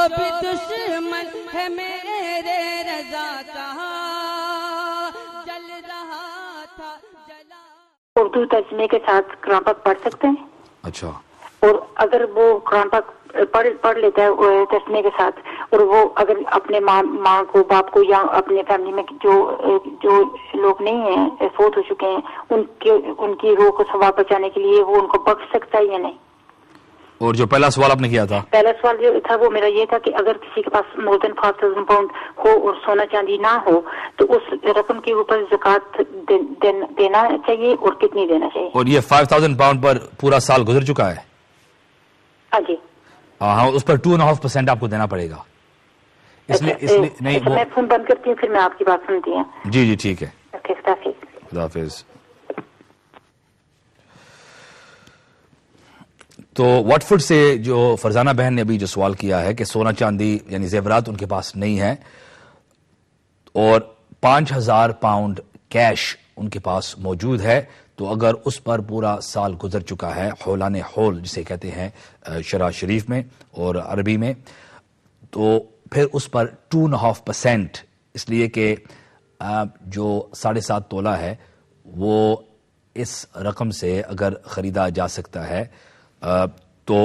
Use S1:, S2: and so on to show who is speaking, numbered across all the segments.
S1: بھی دشمن ہے میرے رضا کا جل رہا تھا جلا.
S2: اردو ترجمے کے ساتھ قرآن پاک پڑھ سکتے ہیں؟
S3: اچھا.
S2: اور اگر وہ قرآن پاک پڑھ لیتا ہے ترجمے کے ساتھ، اور وہ اگر اپنے ماں کو، باپ کو، یا اپنے فیملی میں جو لوگ نہیں ہیں، فوت ہو چکے ہیں، ان کی روح کو ثواب بچانے کے لیے وہ ان کو بخش سکتا ہے یا نہیں؟
S3: اور جو پہلا سوال آپ نے کیا تھا،
S2: پہلا سوال جو تھا وہ میرا یہ تھا کہ اگر کسی کے پاس مور دین 5,000 پاؤنڈ ہو اور سونا چاندی نہ ہو تو اس رقم کے اوپر زکوٰۃ دینا چاہیے اور کتنی دینا چاہیے؟
S3: اور یہ 5,000 پاؤنڈ پر پورا سال گزر چکا ہے؟
S2: ہاں جی.
S3: ہاں، اس پر 2.5% آپ کو دینا پڑے گا. اس لیے نہیں،
S2: میں فون بند کرتی ہوں، پھر میں آپ کی بات سنتی ہوں.
S3: جی ٹھیک ہے.
S2: خدا
S3: حافظ. تو واٹفورڈ سے جو فرزانہ بہن نے ابھی جو سوال کیا ہے کہ سونا چاندی یعنی زیورات ان کے پاس نہیں ہے اور 5,000 پاؤنڈ کیش ان کے پاس موجود ہے، تو اگر اس پر پورا سال گزر چکا ہے، حولان حول جسے کہتے ہیں شرع شریف میں اور عربی میں، تو پھر اس پر 2.5%، اس لیے کہ جو 7.5 تولہ ہے وہ اس رقم سے اگر خریدا جا سکتا ہے تو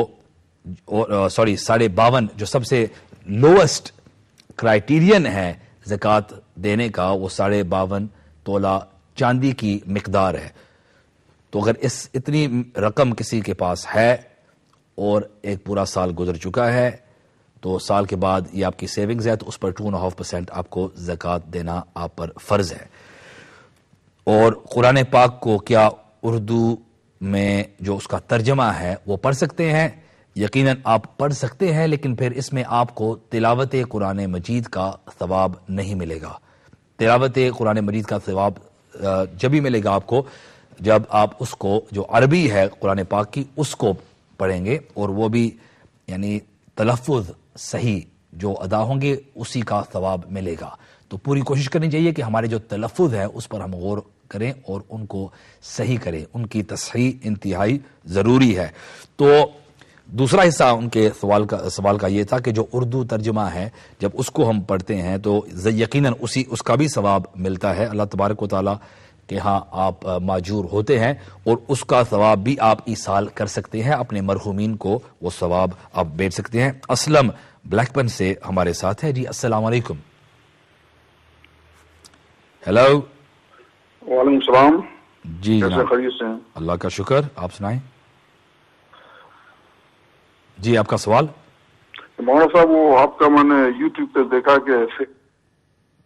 S3: 52.5 جو سب سے لوئسٹ کرائیٹیرین ہے زکوٰۃ دینے کا، وہ 52.5 تولہ چاندی کی مقدار ہے. تو اگر اتنی رقم کسی کے پاس ہے اور ایک پورا سال گزر چکا ہے تو سال کے بعد یہ آپ کی سیونگز ہے، تو اس پر 2.5% آپ کو زکوٰۃ دینا آپ پر فرض ہے. اور قرآن پاک کو کیا اردو میں جو اس کا ترجمہ ہے وہ پڑھ سکتے ہیں؟ یقیناً آپ پڑھ سکتے ہیں، لیکن پھر اس میں آپ کو تلاوت قرآن مجید کا ثواب نہیں ملے گا. تلاوت قرآن مجید کا ثواب جبھی ملے گا آپ کو جب آپ اس کو جو عربی ہے قرآن پاک کی اس کو پڑھیں گے، اور وہ بھی یعنی تلفظ صحیح جو ادا ہوں گے اسی کا ثواب ملے گا. تو پوری کوشش کرنی چاہیے کہ ہمارے جو تلفظ ہے اس پر ہم غور کریں اور ان کو صحیح کریں، ان کی تصحیح انتہائی ضروری ہے. تو دوسرا حصہ ان کے سوال کا یہ تھا کہ جو اردو ترجمہ ہے جب اس کو ہم پڑھتے ہیں تو یقیناً اس کا بھی ثواب ملتا ہے اللہ تبارک و تعالیٰ کہ ہاں آپ ماجور ہوتے ہیں، اور اس کا ثواب بھی آپ ایصال کر سکتے ہیں اپنے مرحومین کو، وہ ثواب آپ بیچ سکتے ہیں. اسلم بلیک پن سے ہمارے ساتھ ہے. جی السلام علیکم. ہیلو.
S4: وعلیکم السلام.
S3: جی جناب،
S4: خیریت سے ہیں؟
S3: اللہ کا شکر، آپ سنائیں. جی آپ کا سوال.
S4: مولانا صاحب وہ آپ کا میں نے یوٹیوب پہ دیکھا کہ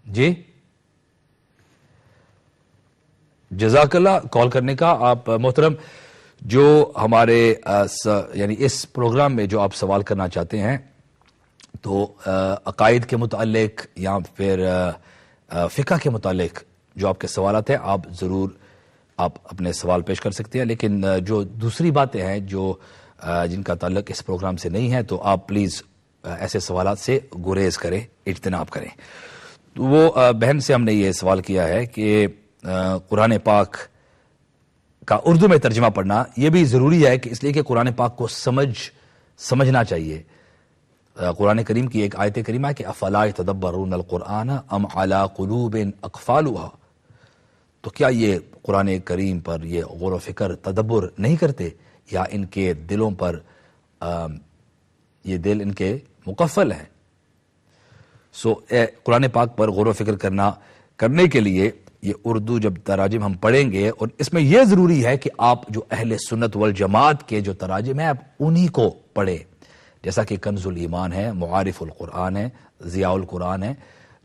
S3: جی جزاک اللہ کال کرنے کا. آپ محترم جو ہمارے یعنی اس پروگرام میں جو آپ سوال کرنا چاہتے ہیں تو عقائد کے متعلق یا پھر فقہ کے متعلق جو آپ کے سوالات ہیں آپ ضرور اپنے سوال پیش کر سکتے ہیں، لیکن جو دوسری باتیں ہیں جو جن کا تعلق اس پروگرام سے نہیں ہے تو آپ پلیز ایسے سوالات سے گریز کریں، اجتناب کریں. تو وہ بہن سے ہم نے یہ سوال کیا ہے کہ قرآن پاک کا اردو میں ترجمہ پڑھنا یہ بھی ضروری ہے کہ اس لیے کہ قرآن پاک کو سمجھنا چاہیے. قرآن کریم کی ایک آیت کریمہ ہے کہ افلا یتدبرون القرآن ام علی قلوب اقفالها، تو کیا یہ قرآن کریم پر یہ غور و فکر تدبر نہیں کرتے یا ان کے دلوں پر یہ دل ان کے مقفل ہیں. قرآن پاک پر غور و فکر کرنے کے لیے یہ اردو جب تراجم ہم پڑھیں گے، اور اس میں یہ ضروری ہے کہ آپ جو اہل سنت والجماعت کے جو تراجم ہیں آپ انہی کو پڑھیں، جیسا کہ کنز الایمان ہے، معارف القرآن ہے، ضیاء القرآن ہے.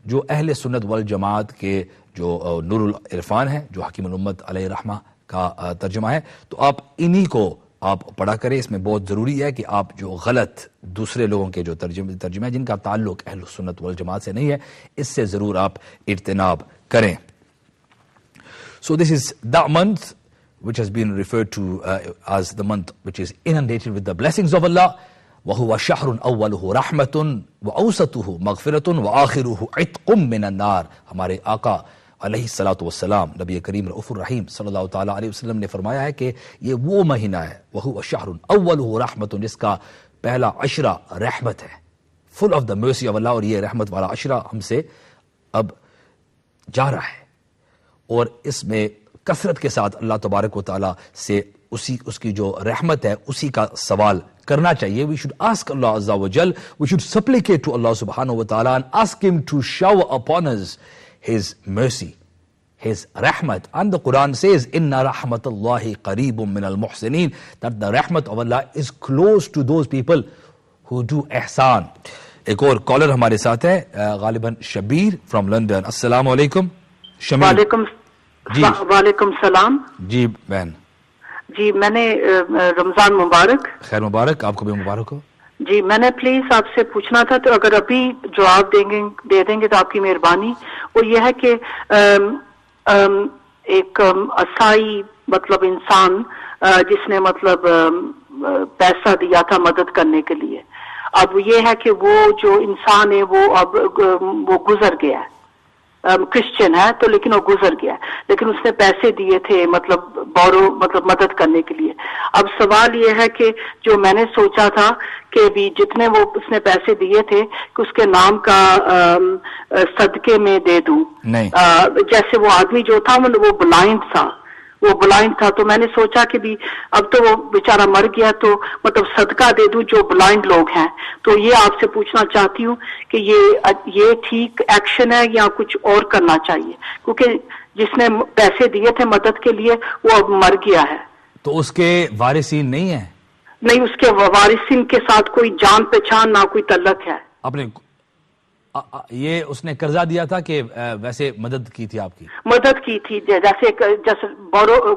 S3: جو اہل سنت والجماعت کے جو نور العرفان ہے جو حکیم الامت علیہ رحمہ کا ترجمہ ہے، تو آپ انہی کو آپ پڑھا کریں. اس میں بہت ضروری ہے کہ آپ جو غلط دوسرے لوگوں کے جو ترجمہ ہے جن کا تعلق اہل سنت والجماعت سے نہیں ہے اس سے ضرور آپ اجتناب کریں. So this is that month which has been referred to as the month which is inundated with the blessings of Allah. وَهُوَ شَهْرٌ أَوَّلُهُ رَحْمَةٌ وَأَوْسَطُهُ مَغْفِرَةٌ وَآخِرُهُ عِتْقٌ مِّنَ النَّارِ. ہمارے آقا علیہ الصلاۃ والسلام نبی کریم رؤوف الرحیم صلی اللہ تعالیٰ علیہ وسلم نے فرمایا ہے کہ یہ وہ مہینہ ہے وَهُوَ شَهْرٌ أَوَّلُهُ رَحْمَةٌ جس کا پہلا عشرہ رحمت ہے. full of the mercy of Allah, اور یہ رحمت والا عشرہ ہم سے اب جا رہا ہے، اور اس میں کثرت کے ساتھ اللہ تبارک و تعالیٰ سے اس کی جو رحمت ہے اسی کا سوال کرنا چاہیے. We should ask Allah Azza wa Jal, we should supplicate to Allah subhanahu wa ta'ala and ask Him to shower upon us His mercy, His rahmat. And the Quran says, Inna rahmatullahi qareebun min al-muhsinin, that the rahmat of Allah is close to those people who do ihsan. ایک اور collar ہمارے ساتھ ہے غالباً Shabbir from London. السلام علیکم شمیر.
S2: وعلیکم السلام.
S3: جی بہن.
S2: جی میں نے رمضان مبارک.
S3: خیر مبارک، آپ کو بھی مبارک ہو.
S2: جی میں نے پلیز آپ سے پوچھنا تھا، تو اگر ابھی جواب دے دیں گے تو آپ کی مہربانی. وہ یہ ہے کہ ایک عیسائی مطلب انسان جس نے مطلب پیسہ دیا تھا مدد کرنے کے لیے، اب یہ ہے کہ وہ جو انسان ہے وہ اب وہ گزر گیا ہے، کرسچن ہے تو لیکن وہ گزر گیا، لیکن اس نے پیسے دیے تھے مطلب بورو مطلب مدد کرنے کے لیے. اب سوال یہ ہے کہ جو میں نے سوچا تھا کہ بھی جتنے وہ اس نے پیسے دیے تھے کہ اس کے نام کا صدقے میں دے دوں. جیسے وہ آدمی جو تھا وہ بلائنڈ تھا تو میں نے سوچا کہ بھی اب تو وہ بیچارہ مر گیا تو مطلب صدقہ دے دوں جو بلائنڈ لوگ ہیں. تو یہ آپ سے پوچھنا چاہتی ہوں کہ یہ ٹھیک ایکشن ہے یا کچھ اور کرنا چاہیے، کیونکہ جس نے پیسے دیے تھے مدد کے لیے وہ اب مر گیا ہے.
S3: تو اس کے وارثین نہیں ہیں؟
S2: نہیں، اس کے وارثین کے ساتھ کوئی جان پہچان نہ کوئی تعلق ہے.
S3: اپنے یہ اس نے قرضہ دیا تھا کہ ویسے مدد کی تھی؟ آپ کی
S2: مدد کی تھی، جیسے بورو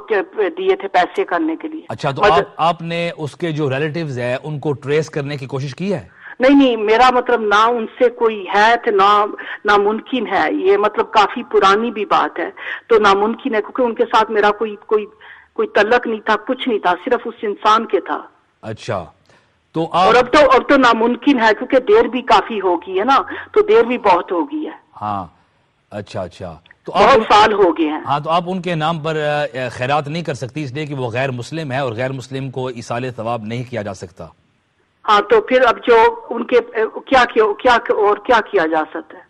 S2: دیے تھے پیسے کرنے کے لیے.
S3: اچھا، تو آپ نے اس کے جو ریلیٹیوز ہیں ان کو ٹریس کرنے کی کوشش کی ہے؟
S2: نہیں، میرا مطلب نہ ان سے کوئی ہے تو نہ ممکن ہے. یہ مطلب کافی پرانی بھی بات ہے، تو ناممکن ہے کیونکہ ان کے ساتھ میرا کوئی تعلق نہیں تھا، کچھ نہیں تھا، صرف اس انسان کے تھا.
S3: اچھا، تو
S2: اور اب تو ناممکن ہے کیونکہ دیر بھی کافی ہوگی ہے نا، تو دیر بھی بہت ہوگی ہے.
S3: ہاں اچھا، تو
S2: بہت سال ہو گئے ہیں.
S3: ہاں، تو آپ ان کے نام پر خیرات نہیں کر سکتی اس لیے کہ وہ غیر مسلم ہے، اور غیر مسلم کو ایصال ثواب نہیں کیا جا سکتا.
S2: ہاں، تو پھر اب جو ان کے کیا کیا جا سکتا ہے؟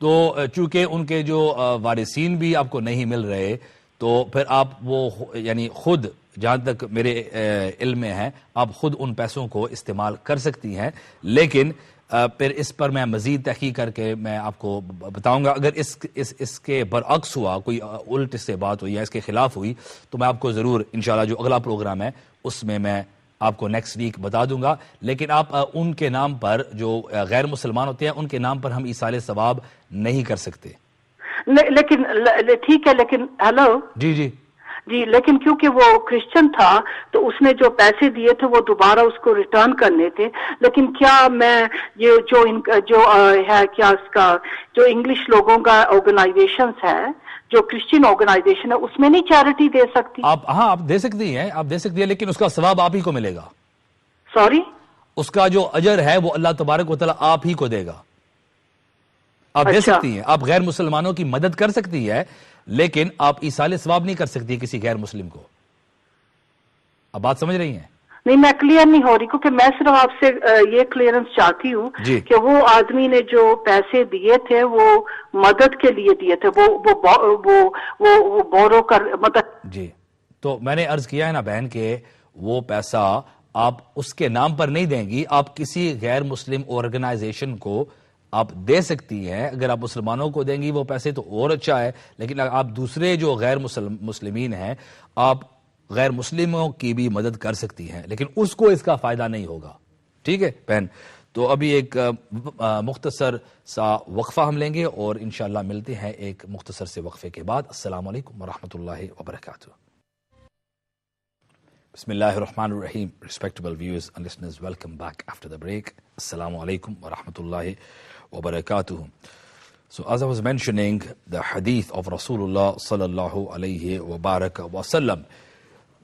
S3: تو چونکہ ان کے جو وارثین بھی آپ کو نہیں مل رہے، تو پھر آپ وہ یعنی خود، جہاں تک میرے علم میں ہے، آپ خود ان پیسوں کو استعمال کر سکتی ہیں. لیکن پھر اس پر میں مزید تحقیق کر کے میں آپ کو بتاؤں گا. اگر اس کے برعکس ہوا، کوئی الٹ سے بات ہوئی یا اس کے خلاف ہوئی، تو میں آپ کو ضرور انشاءاللہ جو اگلا پروگرام ہے اس میں آپ کو نیکسٹ ویک بتا دوں گا. لیکن آپ ان کے نام پر، جو غیر مسلمان ہوتے ہیں ان کے نام پر ہم ایصال ثواب نہیں کر سکتے.
S2: لیکن ٹھیک ہے، لیکن ہیلو جی لیکن کیونکہ وہ کرسچن تھا تو اس نے جو پیسے دیے تھے وہ دوبارہ اس کو ریٹرن کرنے تھے. لیکن کیا میں یہ جو ہے کیا اس کا جو انگلش لوگوں کا آرگنائزیشنز ہے، جو کرسچن آرگنائزیشن ہے، اس میں نہیں چیریٹی دے سکتی؟ آپ
S3: دے سکتی ہیں، لیکن اس کا ثواب آپ ہی کو ملے گا.
S2: سوری،
S3: اس کا جو اجر ہے وہ اللہ تبارک و تعالیٰ آپ ہی کو دے گا. آپ دے سکتی ہیں، آپ غیر مسلمانوں کی مدد کر سکتی ہے، لیکن آپ ایصال ثواب نہیں کر سکتی کسی غیر مسلم کو. اب بات سمجھ رہی ہیں؟
S2: نہیں، میں کلیئر نہیں ہو رہی، کیونکہ میں صرف آپ سے یہ کلیئرنس چاہتی ہوں کہ وہ آدمی نے جو پیسے دیے تھے وہ مدد کے لیے دیے تھے، وہ بورو کر مدد.
S3: جی، تو میں نے عرض کیا ہے نا بہن کہ وہ پیسہ آپ اس کے نام پر نہیں دیں گی، آپ کسی غیر مسلم آرگنائزیشن کو آپ دے سکتی ہیں. اگر آپ مسلمانوں کو دیں گی وہ پیسے تو اور اچھا ہے، لیکن آپ دوسرے جو غیر مسلمین ہیں، آپ غیر مسلموں کی بھی مدد کر سکتی ہیں، لیکن اس کو اس کا فائدہ نہیں ہوگا. ٹھیک ہے بہن؟ تو ابھی ایک مختصر سا وقفہ ہم لیں گے اور انشاءاللہ ملتے ہیں ایک مختصر سے وقفے کے بعد. السلام علیکم ورحمۃ اللہ وبرکاتہ. بسم اللہ الرحمن الرحیم. Respectable viewers and listeners, welcome back after the break. Assalamu alaikum wa rahmatullahi wa barakatuh. So as I was mentioning, the hadith of Rasulullah sallallahu alayhi wa baraka wa sallam,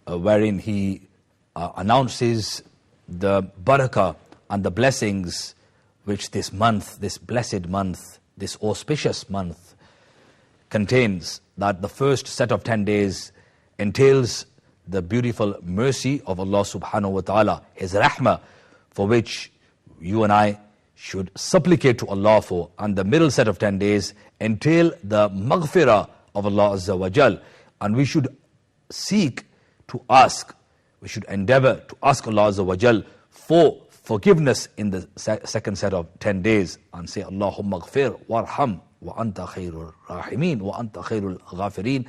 S3: wherein he announces the barakah and the blessings which this month, this blessed month, this auspicious month contains, that the first set of 10 days entails the beautiful mercy of Allah subhanahu wa ta'ala, His rahmah, for which you and I should supplicate to Allah for. And the middle set of 10 days entail the maghfirah of Allah Azza wa Jal. And we should seek to ask, we should endeavor to ask Allah Azza wa Jal for forgiveness in the second set of 10 days and say, Allahumma ghfir warham wa anta khairul rahimin wa anta khairul ghafirin.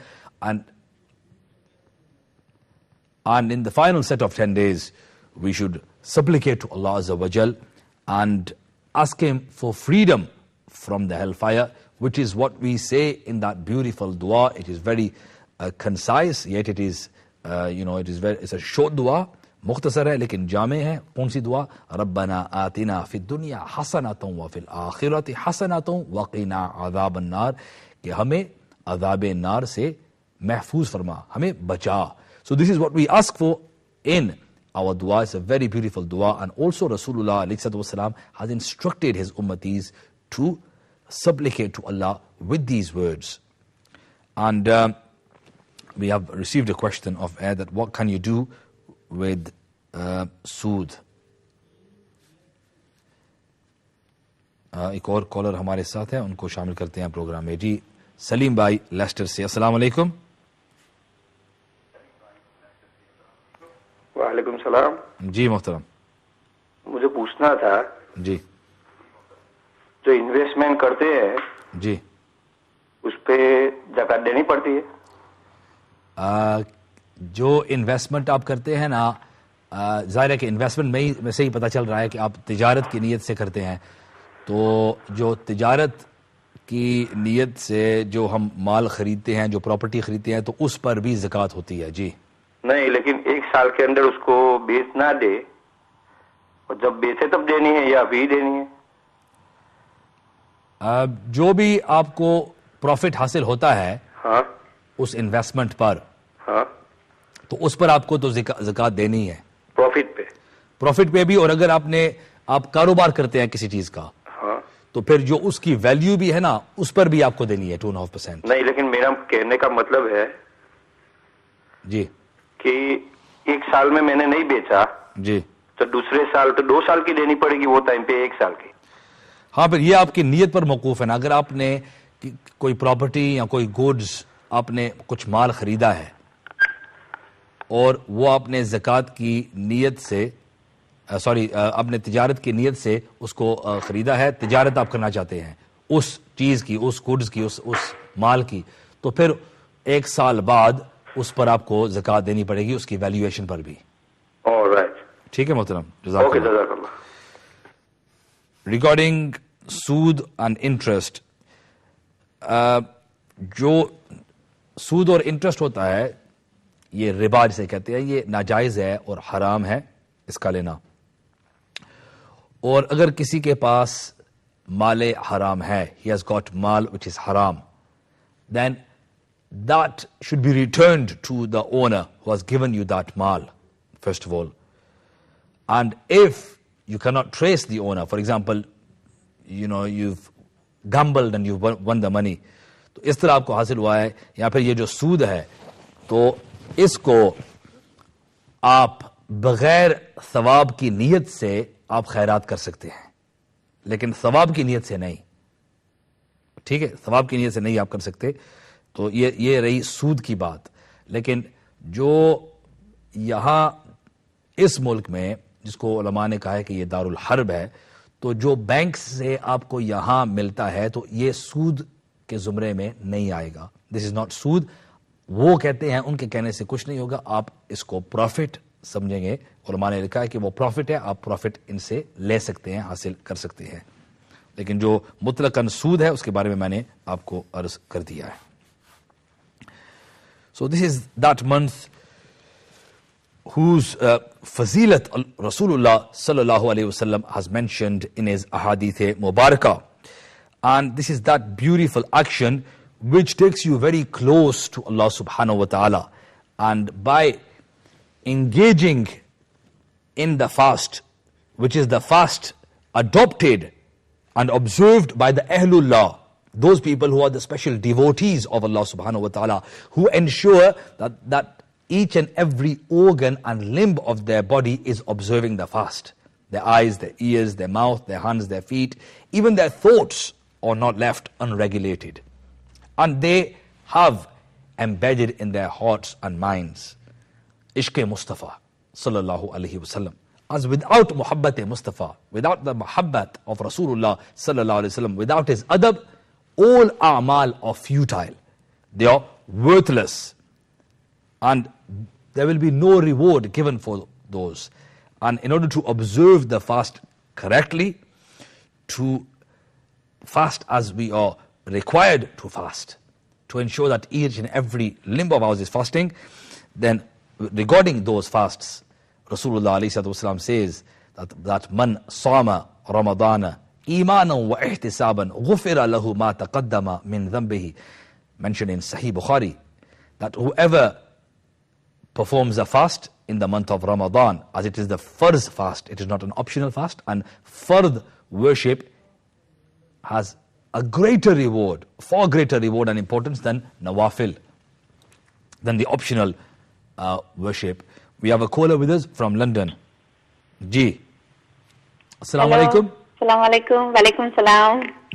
S3: And in the final set of 10 days, we should supplicate to Allah Azza wa Jal and ask Him for freedom from the hellfire, which is what we say in that beautiful dua. It is very concise, yet it is, it's a short dua. مختصر ہے لیکن جامع ہے. کون سی دعا؟ ربنا آتنا فی الدنیا حسنۃ وفی الآخرۃ حسنۃ وقنا عذاب النار, کہ ہمیں عذاب نار سے محفوظ فرما, ہمیں بچا. So this is what we ask for in our dua. It's a very beautiful dua, and also Rasulullah ﷺ has instructed his ummatis to supplicate to Allah with these words. And we have received a question of air that what can you do with سود. ایک اور collar ہمارے ساتھ ہے, ان کو شامل کرتے ہیں پروگرام میں. جی سلیم بھائی لیسٹر سے, السلام علیکم.
S5: وعلیکم السلام.
S3: جی محترم,
S5: مجھے پوچھنا تھا,
S3: جی
S5: جو انویسٹمنٹ کرتے ہیں
S3: جی
S5: اس پہ زکات دینی پڑتی ہے؟
S3: جو انویسٹمنٹ آپ کرتے ہیں نا, ظاہر ہے کہ انویسٹمنٹ میں سے ہی پتہ چل رہا ہے کہ آپ تجارت کی نیت سے کرتے ہیں. تو جو تجارت کی نیت سے جو ہم مال خریدتے ہیں, جو پراپرٹی خریدتے ہیں, تو اس پر بھی زکوٰۃ ہوتی ہے. جی
S5: نہیں, لیکن 1 سال کے اندر اس کو بیچ نہ دے, اور جب بیچے تب دینی ہے یا ابھی دینی ہے؟
S3: جو بھی آپ کو پروفٹ حاصل ہوتا ہے
S5: ہاں
S3: اس انویسٹمنٹ پر,
S5: ہاں,
S3: تو اس پر آپ کو تو زکوٰۃ دینی ہے.
S5: پروفٹ
S3: پہ بھی, اور اگر آپ کاروبار کرتے ہیں کسی چیز کا,
S5: ہاں,
S3: تو پھر جو اس کی ویلیو بھی ہے نا, اس پر بھی آپ کو دینی ہے 2.5%.
S5: نہیں, لیکن میرا کہنے کا مطلب ہے
S3: جی
S5: کہ 1 سال میں نے نہیں بیچا,
S3: جی,
S5: تو دوسرے سال تو 2 سال کی دینی پڑے گی وہ ٹائم پہ 1 سال کی.
S3: ہاں, پھر یہ آپ کی نیت پر موقوف ہے نا. اگر آپ نے کوئی پراپرٹی یا کوئی گوڈز, آپ نے کچھ مال خریدا ہے اور وہ آپ نے زکوٰۃ کی نیت سے اپنے تجارت کی نیت سے اس کو خریدا ہے, تجارت آپ کرنا چاہتے ہیں اس چیز کی, اس گوڈز کی, اس مال کی, تو پھر 1 سال بعد اس پر آپ کو زکوٰۃ دینی پڑے گی, اس کی ویلیویشن پر بھی. ٹھیک ہے محترم, جزاک اللہ. ریگارڈنگ سود اینڈ انٹرسٹ, جو سود اور انٹرسٹ ہوتا ہے, یہ ربا جسے کہتے ہیں, یہ ناجائز ہے اور حرام ہے اس کا لینا. اور اگر کسی کے پاس مال حرام ہے, he has got mal which is haram, then that should be returned to the owner who has given you that mal, first of all. And if you cannot trace the owner, for example, you've gambled and you've won the money, تو اس طرح آپ کو حاصل ہوا ہے, یا پھر یہ جو سود ہے, تو اس کو آپ بغیر ثواب کی نیت سے آپ خیرات کر سکتے ہیں, لیکن ثواب کی نیت سے نہیں. ٹھیک ہے, ثواب کی نیت سے نہیں آپ کر سکتے. تو یہ رہی سود کی بات. لیکن جو یہاں اس ملک میں, جس کو علماء نے کہا ہے کہ یہ دار الحرب ہے, تو جو بینک سے آپ کو یہاں ملتا ہے, تو یہ سود کے زمرے میں نہیں آئے گا. دس از ناٹ سود. وہ کہتے ہیں, ان کے کہنے سے کچھ نہیں ہوگا, آپ اس کو پروفٹ سمجھیں گے. علماء نے لکھا ہے کہ وہ پروفٹ ہے, آپ پروفٹ ان سے لے سکتے ہیں, حاصل کر سکتے ہیں. لیکن جو مطلقاً سود ہے اس کے بارے میں نے آپ کو عرض کر دیا ہے. So this is that month whose fazilat Rasulullah sallallahu alayhi wasallam has mentioned in his ahadith mubarakah. And this is that beautiful action which takes you very close to Allah subhanahu wa ta'ala. And by engaging in the fast, which is the fast adopted and observed by the Ahlullah, those people who are the special devotees of Allah subhanahu wa ta'ala, who ensure that each and every organ and limb of their body is observing the fast. their eyes, their ears, their mouth, their hands, their feet, even their thoughts are not left unregulated. And they have embedded in their hearts and minds Ishq Mustafa sallallahu alaihi wasallam. As without muhabbat Mustafa, without the muhabbat of Rasulullah sallallahu alaihi wasallam, without his adab, all a'mal are futile. They are worthless. And there will be no reward given for those. And in order to observe the fast correctly, to fast as we are required to fast, to ensure that each and every limb of ours is fasting, then regarding those fasts, Rasulullah ﷺ says that man sama Ramadana imanan wa ihtisaban ghufira lahu ma taqaddama min dhanbihi, mentioned in Sahih Bukhari, that whoever performs a fast in the month of Ramadan, as it is the farz fast, it is not an optional fast, and fard worship has a greater reward, far greater reward and importance than nawafil, than the optional worship. We have a caller with us from London. Ji. Assalamu alaikum.
S6: Assalamu alaikum. Walaikum salam.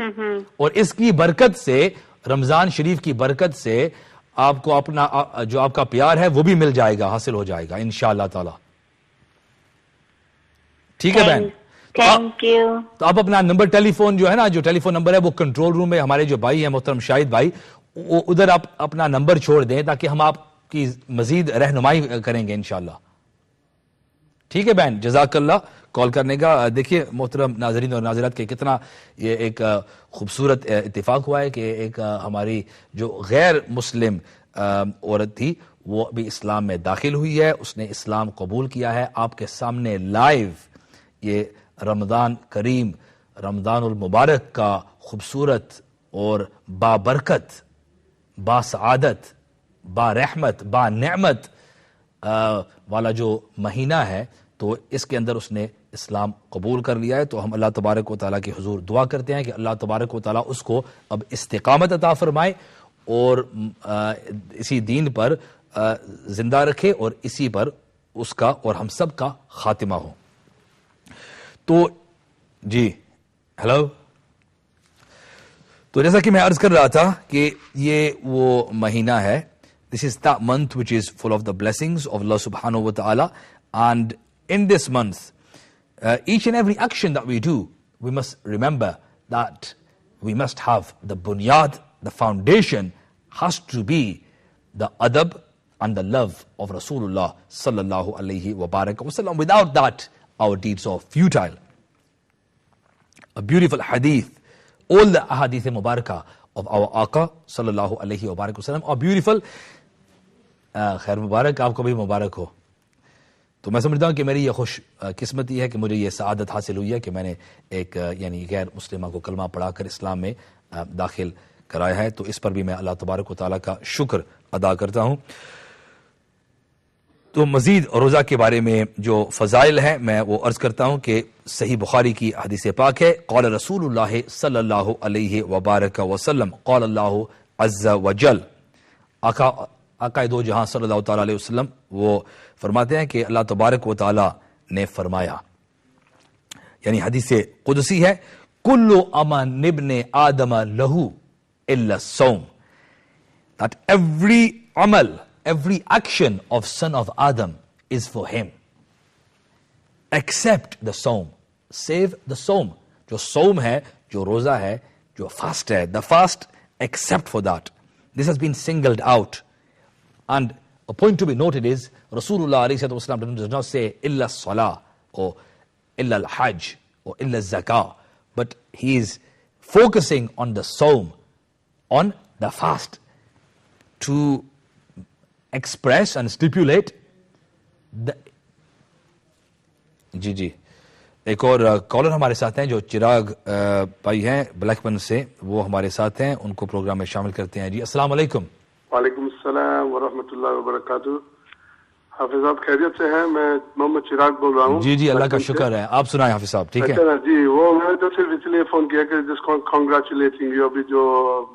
S3: اور اس کی برکت سے, رمضان شریف کی برکت سے آپ کو اپنا جو آپ کا پیار ہے وہ بھی مل جائے گا, حاصل ہو جائے گا انشاءاللہ تعالی. ٹھیک ہے بہن,
S6: تھینک یو.
S3: تو آپ اپنا نمبر ٹیلی فون جو ہے نا, جو ٹیلی فون نمبر ہے وہ کنٹرول روم میں ہمارے جو بھائی ہیں محترم شاہد بھائی, ادھر آپ اپنا نمبر چھوڑ دیں تاکہ ہم آپ کی مزید رہنمائی کریں گے انشاءاللہ. ٹھیک ہے بہن, جزاک اللہ کال کرنے کا. دیکھیے محترم ناظرین اور ناظرات کے کتنا یہ ایک خوبصورت اتفاق ہوا ہے کہ ایک ہماری جو غیر مسلم عورت تھی وہ بھی اسلام میں داخل ہوئی ہے, اس نے اسلام قبول کیا ہے. آپ کے سامنے لائیو یہ رمضان کریم, رمضان المبارک کا خوبصورت اور بابرکت, با سعادت, با رحمت, با نعمت والا جو مہینہ ہے, تو اس کے اندر اس نے اسلام قبول کر لیا ہے. تو ہم اللہ تبارک و تعالیٰ کے حضور دعا کرتے ہیں کہ اللہ تبارک و تعالیٰ اس کو اب استقامت عطا فرمائے اور اسی دین پر زندہ رکھے اور اسی پر اس کا اور ہم سب کا خاتمہ ہو. تو جی ہیلو, تو جیسا کہ میں عرض کر رہا تھا کہ یہ وہ مہینہ ہے, this is that month which is full of the blessings of Allah subhanahu wa ta'ala, and in this month each and every action that we do, we must remember that we must have the bunyad, the foundation has to be the adab and the love of Rasulullah sallallahu alayhi wa barak wa sallam. Without that our deeds are futile. A beautiful hadith, all the ahadith mubarakah of our Aqa sallallahu alayhi wa barak wa sallam are beautiful. خیر مبارک, آپ کو بھی مبارک ہو. تو میں سمجھتا ہوں کہ میری یہ خوش قسمتی ہے کہ مجھے یہ سعادت حاصل ہوئی ہے کہ میں نے ایک یعنی غیر مسلمہ کو کلمہ پڑھا کر اسلام میں داخل کرایا ہے. تو اس پر بھی میں اللہ تبارک و تعالیٰ کا شکر ادا کرتا ہوں. تو مزید روزہ کے بارے میں جو فضائل ہیں میں وہ عرض کرتا ہوں کہ صحیح بخاری کی حدیث پاک ہے, قال رسول اللہ صلی اللہ علیہ وبارک وسلم, قال اللہ عز وجل, آقا دو جہاں صلی اللہ تعالیٰ علیہ وسلم وہ فرماتے ہیں کہ اللہ تبارک و تعالیٰ نے فرمایا, یعنی حدیث قدسی ہے, کل عمل ابن آدم لہو الا الصوم, that every amal, every action of son of Adam is for him except the sawm, save the sawm. جو sawm ہے, جو روزہ ہے, جو fast ہے, the fast except for that. This has been singled out. And a point to be noted is Rasulullah alayhi wasallam does not say illa salah or illa al-hajj or illa zakah, but he is focusing on the sawm, on the fast, to express and stipulate the جی ایک اور collar ہمارے ساتھ ہیں جو چراغ بھائی ہیں black بن سے, وہ ہمارے ساتھ ہیں, ان کو پروگرام میں شامل کرتے ہیں. جی السلام علیکم.
S4: وعلیکم السلام ورحمۃ اللہ وبرکاتہ. حافظ صاحب خیریت سے ہیں؟ میں محمد چراغ بول رہا ہوں.
S3: جی اللہ کا شکر ہے. آپ سنائیں حافظ صاحب. ٹھیک ہے
S4: جی. وہ میں نے تو صرف اس لیے فون کیا کہ جس کو کنگریچولیٹنگ یو, ابھی جو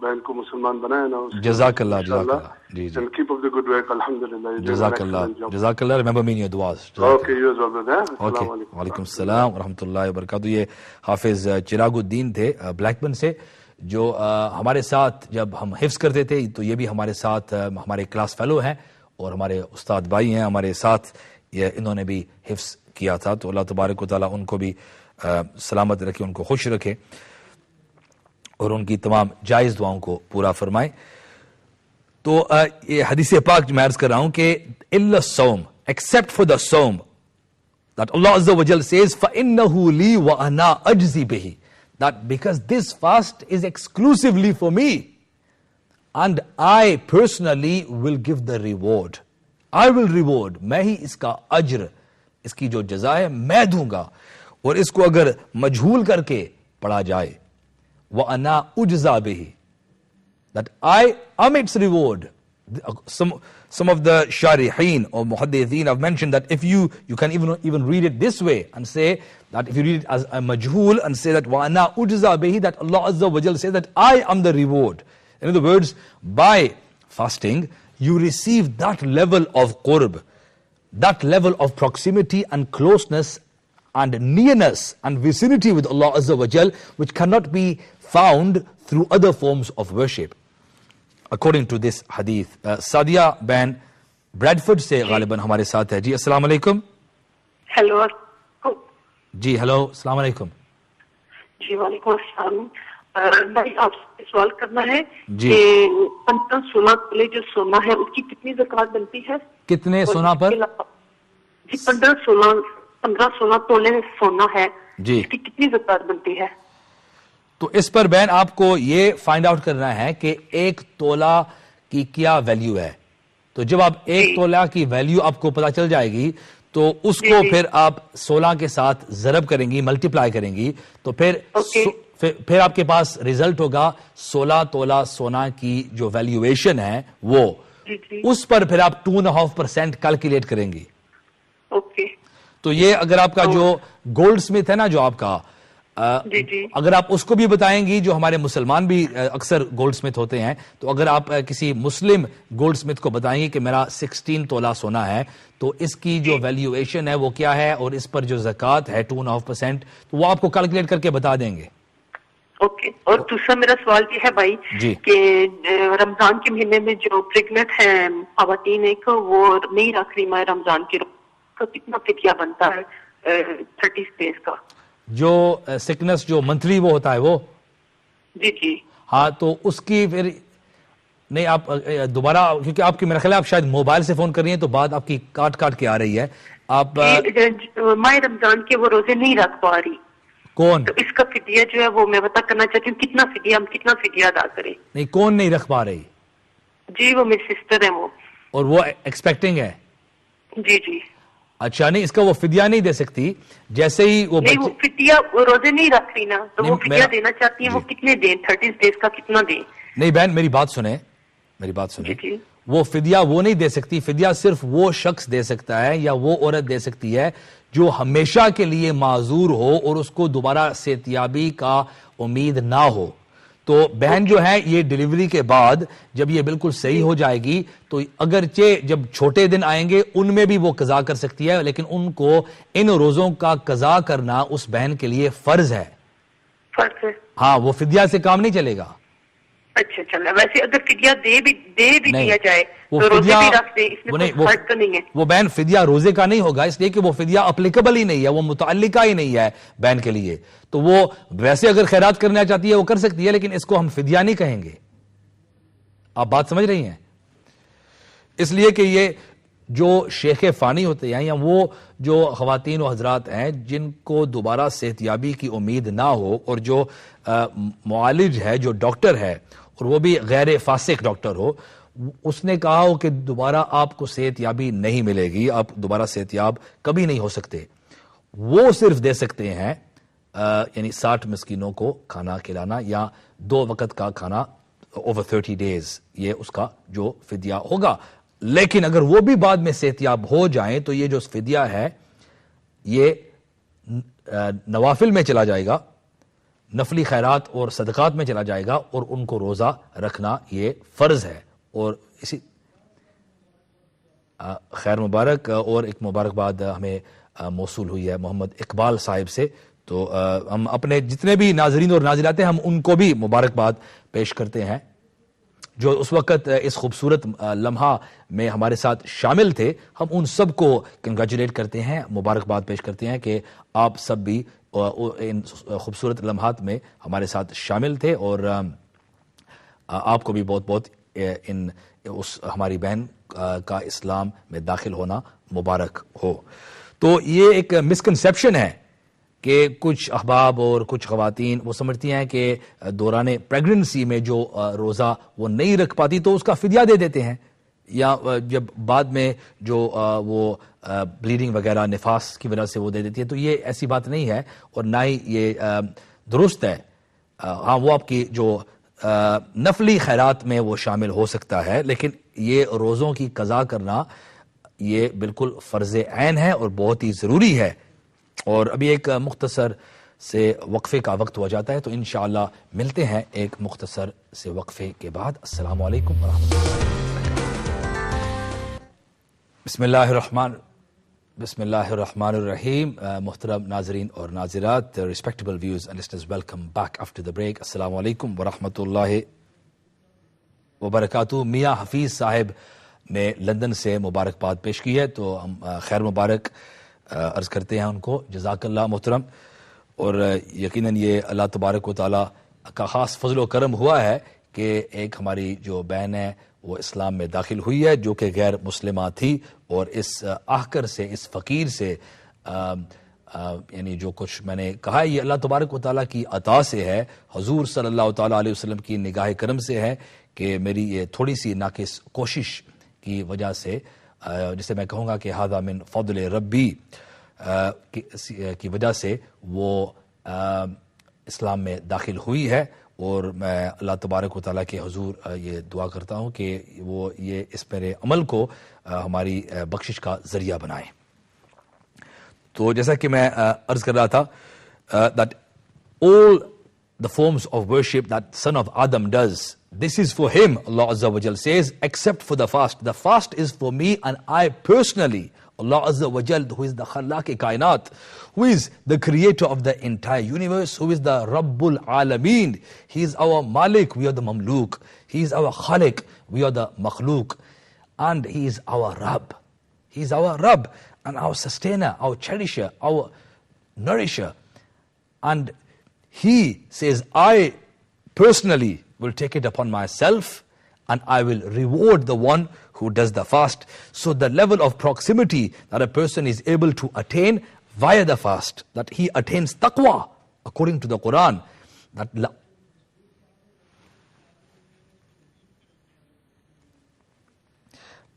S4: بہن کو مسلمان بنایا نا,
S3: جزاک اللہ. جزاک اللہ. جی
S4: keep up the good work. الحمدللہ.
S3: جزاک اللہ. جزاک اللہ. ریمبر می ان یور دعاز.
S4: Okay you are welcome.
S3: السلام علیکم. وعلیکم السلام ورحمۃ اللہ وبرکاتہ. یہ حافظ چراغ الدین تھے بلیک بن سے, جو ہمارے ساتھ جب ہم حفظ کرتے تھے تو یہ بھی ہمارے ساتھ ہمارے کلاس فیلو ہیں اور ہمارے استاد بھائی ہیں ہمارے ساتھ, یہ انہوں نے بھی حفظ کیا تھا. تو اللہ تبارک و تعالیٰ ان کو بھی سلامت رکھے, ان کو خوش رکھے اور ان کی تمام جائز دعاؤں کو پورا فرمائے. تو یہ حدیث پاک میں عرض کر رہا ہوں کہ الا الصوم, except for the sawm, that Allah Azza wa Jal says فَإِنَّهُ لِي وَأَنَا أَجْزِي بِهِ, that because this fast is exclusively for me and I personally will give the reward. I will reward. میں ہی اس کا اجر, اس کی جو جزا ہے میں دوں گا. اور اس کو اگر مجھول کر کے پڑھا جائے وَأَنَا أُجْزَى بِهِ, that I am its reward. Some of the sharihin or muhaddithin have mentioned that if you can even read it this way and say that if you read it as a majhul and say that وَأَنَا أُجْزَى بِهِ, that Allah Azza wa Jal says that I am the reward. In other words, by fasting you receive that level of qurb, that level of proximity and closeness and nearness and vicinity with Allah Azza wa Jal, which cannot be found through other forms of worship, according to this hadith. Sadia Ban Bradford سے غالباً ہمارے ساتھ ہے. جی السلام علیکم.
S7: Hello
S3: جی hello السلام علیکم.
S7: جی وعلیکم السلام. بھائی آپ سے سوال کرنا ہے
S3: جی.
S7: کہ 15-16 تولے جو سونا ہے اس کی کتنی زکوٰۃ بنتی ہے؟
S3: کتنے سونا پر؟
S7: جی 15-16 تولے سونا ہے
S3: جی
S7: اس کی کتنی زکوٰۃ بنتی ہے؟
S3: تو اس پر بہن آپ کو یہ فائنڈ آؤٹ کرنا ہے کہ ایک تولہ کی کیا ویلیو ہے. تو جب آپ ایک تولہ کی ویلیو آپ کو پتا چل جائے گی تو اس کو پھر آپ 16 کے ساتھ ضرب کریں گی, ملٹیپلائی کریں گی, تو پھر آپ کے پاس ریزلٹ ہوگا 16 تولہ سونا کی جو ویلیویشن ہے وہ, اس پر پھر آپ 2.5% کیلکولیٹ کریں گی.
S7: اوکے.
S3: تو یہ اگر آپ کا جو گولڈ سمتھ ہے نا جو آپ کا, اگر آپ اس کو بھی بتائیں گی, جو ہمارے مسلمان بھی اکثر گولڈ سمتھ ہوتے ہیں, تو اگر آپ کسی مسلم گولڈ سمتھ کو بتائیں گے کہ میرا 16 تولہ سونا ہے تو اس کی جو ویلیویشن ہے وہ کیا ہے اور اس پر جو زکوٰۃ ہے 2.5%, تو وہ آپ کو کیلکولیٹ کر کے بتا دیں گے.
S7: اوکے. اور دوسرا میرا سوال یہ ہے بھائی کہ رمضان کے مہینے میں جو پریگننٹ ہیں خواتین ایک وہ نہیں رکھ رہی ماہ رمضان کی تو کتنا فدیہ بنتا ہے 30 days کا؟
S3: جو سکنس جو منتھلی وہ ہوتا ہے وہ,
S7: جی
S3: ہاں, تو اس کی پھر نہیں آپ دوبارہ, کیونکہ آپ کی میرا خیال ہے آپ شاید موبائل سے فون کر رہی ہیں تو بات آپ کی کاٹ کے آ رہی ہے. آپ
S7: ماہ رمضان کے وہ روزے نہیں رکھ پا رہی,
S3: کون؟
S7: تو اس کا فدیہ جو ہے وہ میں پتہ کرنا چاہتی ہوں کتنا فدیہ ادا کریں.
S3: نہیں, کون نہیں رکھ پا رہی؟
S7: جی وہ میری سسٹر ہے وہ.
S3: اور وہ ایکسپیکٹنگ ہے؟
S7: جی.
S3: اچھا, نہیں اس کا وہ فدیہ نہیں دے سکتی, جیسے ہی وہ
S7: فدیہ روزے نہیں رکھ رہی نا, تو وہ فدیہ دینا چاہتی ہیں, وہ کتنے دیں 30 days کا کتنا دیں؟
S3: نہیں بہن میری بات سنیں, وہ فدیہ وہ نہیں دے سکتی. فدیہ صرف وہ شخص دے سکتا ہے یا وہ عورت دے سکتی ہے جو ہمیشہ کے لیے معذور ہو اور اس کو دوبارہ صحتیابی کا امید نہ ہو. تو بہن جو ہے یہ ڈیلیوری کے بعد جب یہ بالکل صحیح ہو جائے گی تو اگرچہ جب چھوٹے دن آئیں گے ان میں بھی وہ قضا کر سکتی ہے, لیکن ان کو ان روزوں کا قضا کرنا اس بہن کے لیے فرض ہے.
S7: فرض ہے,
S3: ہاں, وہ فدیہ سے کام نہیں چلے گا.
S7: اچھا چلا. ویسے اگر فدیہ دے بھی دیا جائے تو روزے بھی رکھ دے, اس میں کوئی فرق تو نہیں ہے؟ وہ
S3: بہن فدیہ روزے کا نہیں ہوگا, اس لیے کہ وہ فدیہ اپلیکیبل ہی نہیں ہے, وہ متعلقہ ہی نہیں ہے بہن کے لیے. تو وہ ویسے اگر خیرات کرنا چاہتی ہے وہ کر سکتی ہے, لیکن اس کو ہم فدیہ نہیں کہیں گے. آپ بات سمجھ رہی ہیں؟ اس لیے کہ یہ جو شیخ فانی ہوتے ہیں یا وہ جو خواتین و حضرات ہیں جن کو دوبارہ صحتیابی کی امید نہ ہو, اور جو معالج ہے, جو ڈاکٹر ہے, اور وہ بھی غیر فاسق ڈاکٹر ہو, اس نے کہا ہو کہ دوبارہ آپ کو صحت یابی نہیں ملے گی, آپ دوبارہ صحت یاب کبھی نہیں ہو سکتے, وہ صرف دے سکتے ہیں یعنی 60 مسکینوں کو کھانا کھلانا یا 2 وقت کا کھانا اوور 30 days, یہ اس کا جو فدیہ ہوگا. لیکن اگر وہ بھی بعد میں صحت یاب ہو جائیں تو یہ جو فدیہ ہے یہ نوافل میں چلا جائے گا, نفلی خیرات اور صدقات میں چلا جائے گا, اور ان کو روزہ رکھنا یہ فرض ہے. اور اسی خیر مبارک, اور ایک مبارکباد ہمیں موصول ہوئی ہے محمد اقبال صاحب سے, تو ہم اپنے جتنے بھی ناظرین اور ناظرات ہیں ہم ان کو بھی مبارکباد پیش کرتے ہیں جو اس وقت اس خوبصورت لمحہ میں ہمارے ساتھ شامل تھے. ہم ان سب کو کنگریچولیٹ کرتے ہیں, مبارکباد پیش کرتے ہیں کہ آپ سب بھی ان خوبصورت لمحات میں ہمارے ساتھ شامل تھے, اور آپ کو بھی بہت بہت اس ہماری بہن کا اسلام میں داخل ہونا مبارک ہو. تو یہ ایک مسکنسیپشن ہے کہ کچھ احباب اور کچھ خواتین وہ سمجھتی ہیں کہ دوران پریگننسی میں جو روزہ وہ نہیں رکھ پاتی تو اس کا فدیہ دے دیتے ہیں, یا جب بعد میں جو وہ بلیڈنگ وغیرہ نفاس کی وجہ سے وہ دے دیتی ہے. تو یہ ایسی بات نہیں ہے اور نہ ہی یہ درست ہے. ہاں, وہ آپ کی جو نفلی خیرات میں وہ شامل ہو سکتا ہے, لیکن یہ روزوں کی قضا کرنا یہ بالکل فرض عین ہے اور بہت ہی ضروری ہے. اور ابھی ایک مختصر سے وقفے کا وقت ہو جاتا ہے, تو انشاءاللہ ملتے ہیں ایک مختصر سے وقفے کے بعد. السلام علیکم ورحمۃ اللہ. بسم اللہ الرحمن. بسم اللہ الرحمن الرحیم. محترم ناظرین اور ناظرات, respectable viewers and listeners, welcome back after the break. السلام علیکم ورحمۃ اللہ وبرکاتہ. میاں حفیظ صاحب نے لندن سے مبارکباد پیش کی ہے, تو ہم خیر مبارک عرض کرتے ہیں ان کو. جزاک اللہ محترم. اور یقیناً یہ اللہ تبارک و تعالیٰ کا خاص فضل و کرم ہوا ہے کہ ایک ہماری جو بہن ہے وہ اسلام میں داخل ہوئی ہے, جو کہ غیر مسلمہ تھی, اور اس آہکر سے, اس فقیر سے یعنی جو کچھ میں نے کہا یہ اللہ تبارک و تعالیٰ کی عطا سے ہے, حضور صلی اللہ تعالیٰ علیہ وسلم کی نگاہ کرم سے ہے کہ میری یہ تھوڑی سی ناقص کوشش کی وجہ سے, جسے میں کہوں گا کہ ھذا من فضل ربی کی وجہ سے وہ اسلام میں داخل ہوئی ہے. اور میں اللہ تبارک و تعالیٰ کے حضور یہ دعا کرتا ہوں کہ وہ یہ اس میرے عمل کو ہماری بخشش کا ذریعہ بنائے. تو جیسا کہ میں عرض کر رہا تھا, that all the forms of worship that son of Adam does, this is for him, Allah Azza wa Jal says, except for the fast. The fast is for me and I personally. Allah Azza wa Jal, who is the Khallaq-e-Kainat, who is the creator of the entire universe, who is the Rabbul Alameen. He is our Malik, we are the Mamluk. He is our Khaliq, we are the Makhluq. And He is our Rabb. He is our Rabb and our sustainer, our cherisher, our nourisher. And He says, I personally will take it upon myself and I will reward the one who does the fast. So the level of proximity that a person is able to attain via the fast, that he attains taqwa according to the Quran, that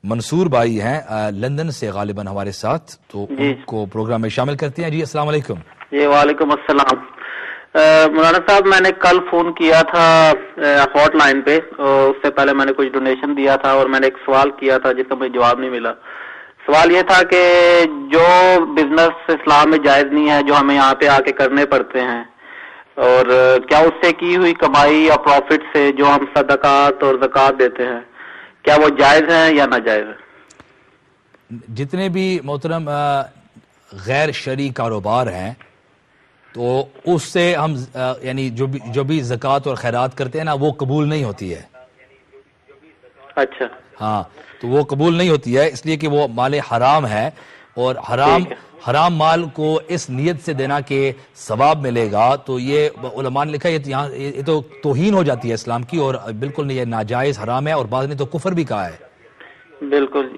S3: منصور بھائی ہیں London سے غالباً ہمارے ساتھ, تو ان کو programme میں شامل کرتے ہیں. جی السلام علیکم.
S8: جی وعلیکم السلام. مولانا صاحب میں نے کل فون کیا تھا ہاٹ لائن پہ, اس سے پہلے میں نے کچھ ڈونیشن دیا تھا اور میں نے ایک سوال کیا تھا جس کا مجھے جواب نہیں ملا. سوال یہ تھا کہ جو بزنس اسلام میں جائز نہیں ہے جو ہمیں یہاں پہ آ کے کرنے پڑتے ہیں, اور کیا اس سے کی ہوئی کمائی یا پروفٹ سے جو ہم صدقات اور زکوٰۃ دیتے ہیں, کیا وہ جائز ہیں یا ناجائز ہیں؟
S3: جتنے بھی محترم غیر شرعی کاروبار ہیں تو اس سے ہم یعنی جو بھی زکوٰۃ اور خیرات کرتے ہیں نا وہ قبول نہیں ہوتی ہے.
S8: اچھا
S3: ہاں, تو وہ قبول نہیں ہوتی ہے اس لیے کہ وہ مال حرام ہے, اور حرام مال کو اس نیت سے دینا کہ ثواب ملے گا, تو یہ علماء نے لکھا یہ تو توہین ہو جاتی ہے اسلام کی, اور بالکل یہ ناجائز حرام ہے, اور بعض نے تو کفر بھی کہا ہے.
S8: بالکل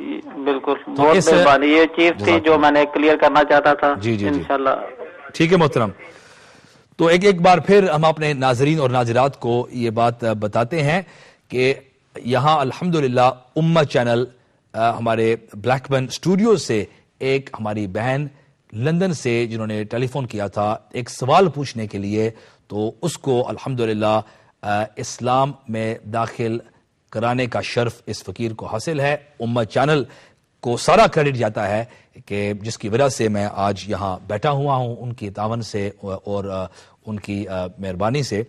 S8: بالکل, بہت مہربانی. یہ چیز تھی جو میں نے کلیئر کرنا چاہتا تھا.
S3: جی جی
S8: انشاءاللہ.
S3: ٹھیک ہے محترم. تو ایک بار پھر ہم اپنے ناظرین اور ناظرات کو یہ بات بتاتے ہیں کہ یہاں الحمدللہ امہ چینل ہمارے بلیک بن اسٹوڈیو سے ایک ہماری بہن لندن سے جنہوں نے ٹیلی فون کیا تھا ایک سوال پوچھنے کے لیے, تو اس کو الحمدللہ اسلام میں داخل کرانے کا شرف اس فقیر کو حاصل ہے. امہ چینل کو سارا کریڈٹ جاتا ہے کہ جس کی وجہ سے میں آج یہاں بیٹھا ہوا ہوں, ان کی تعاون سے اور ان کی مہربانی سے.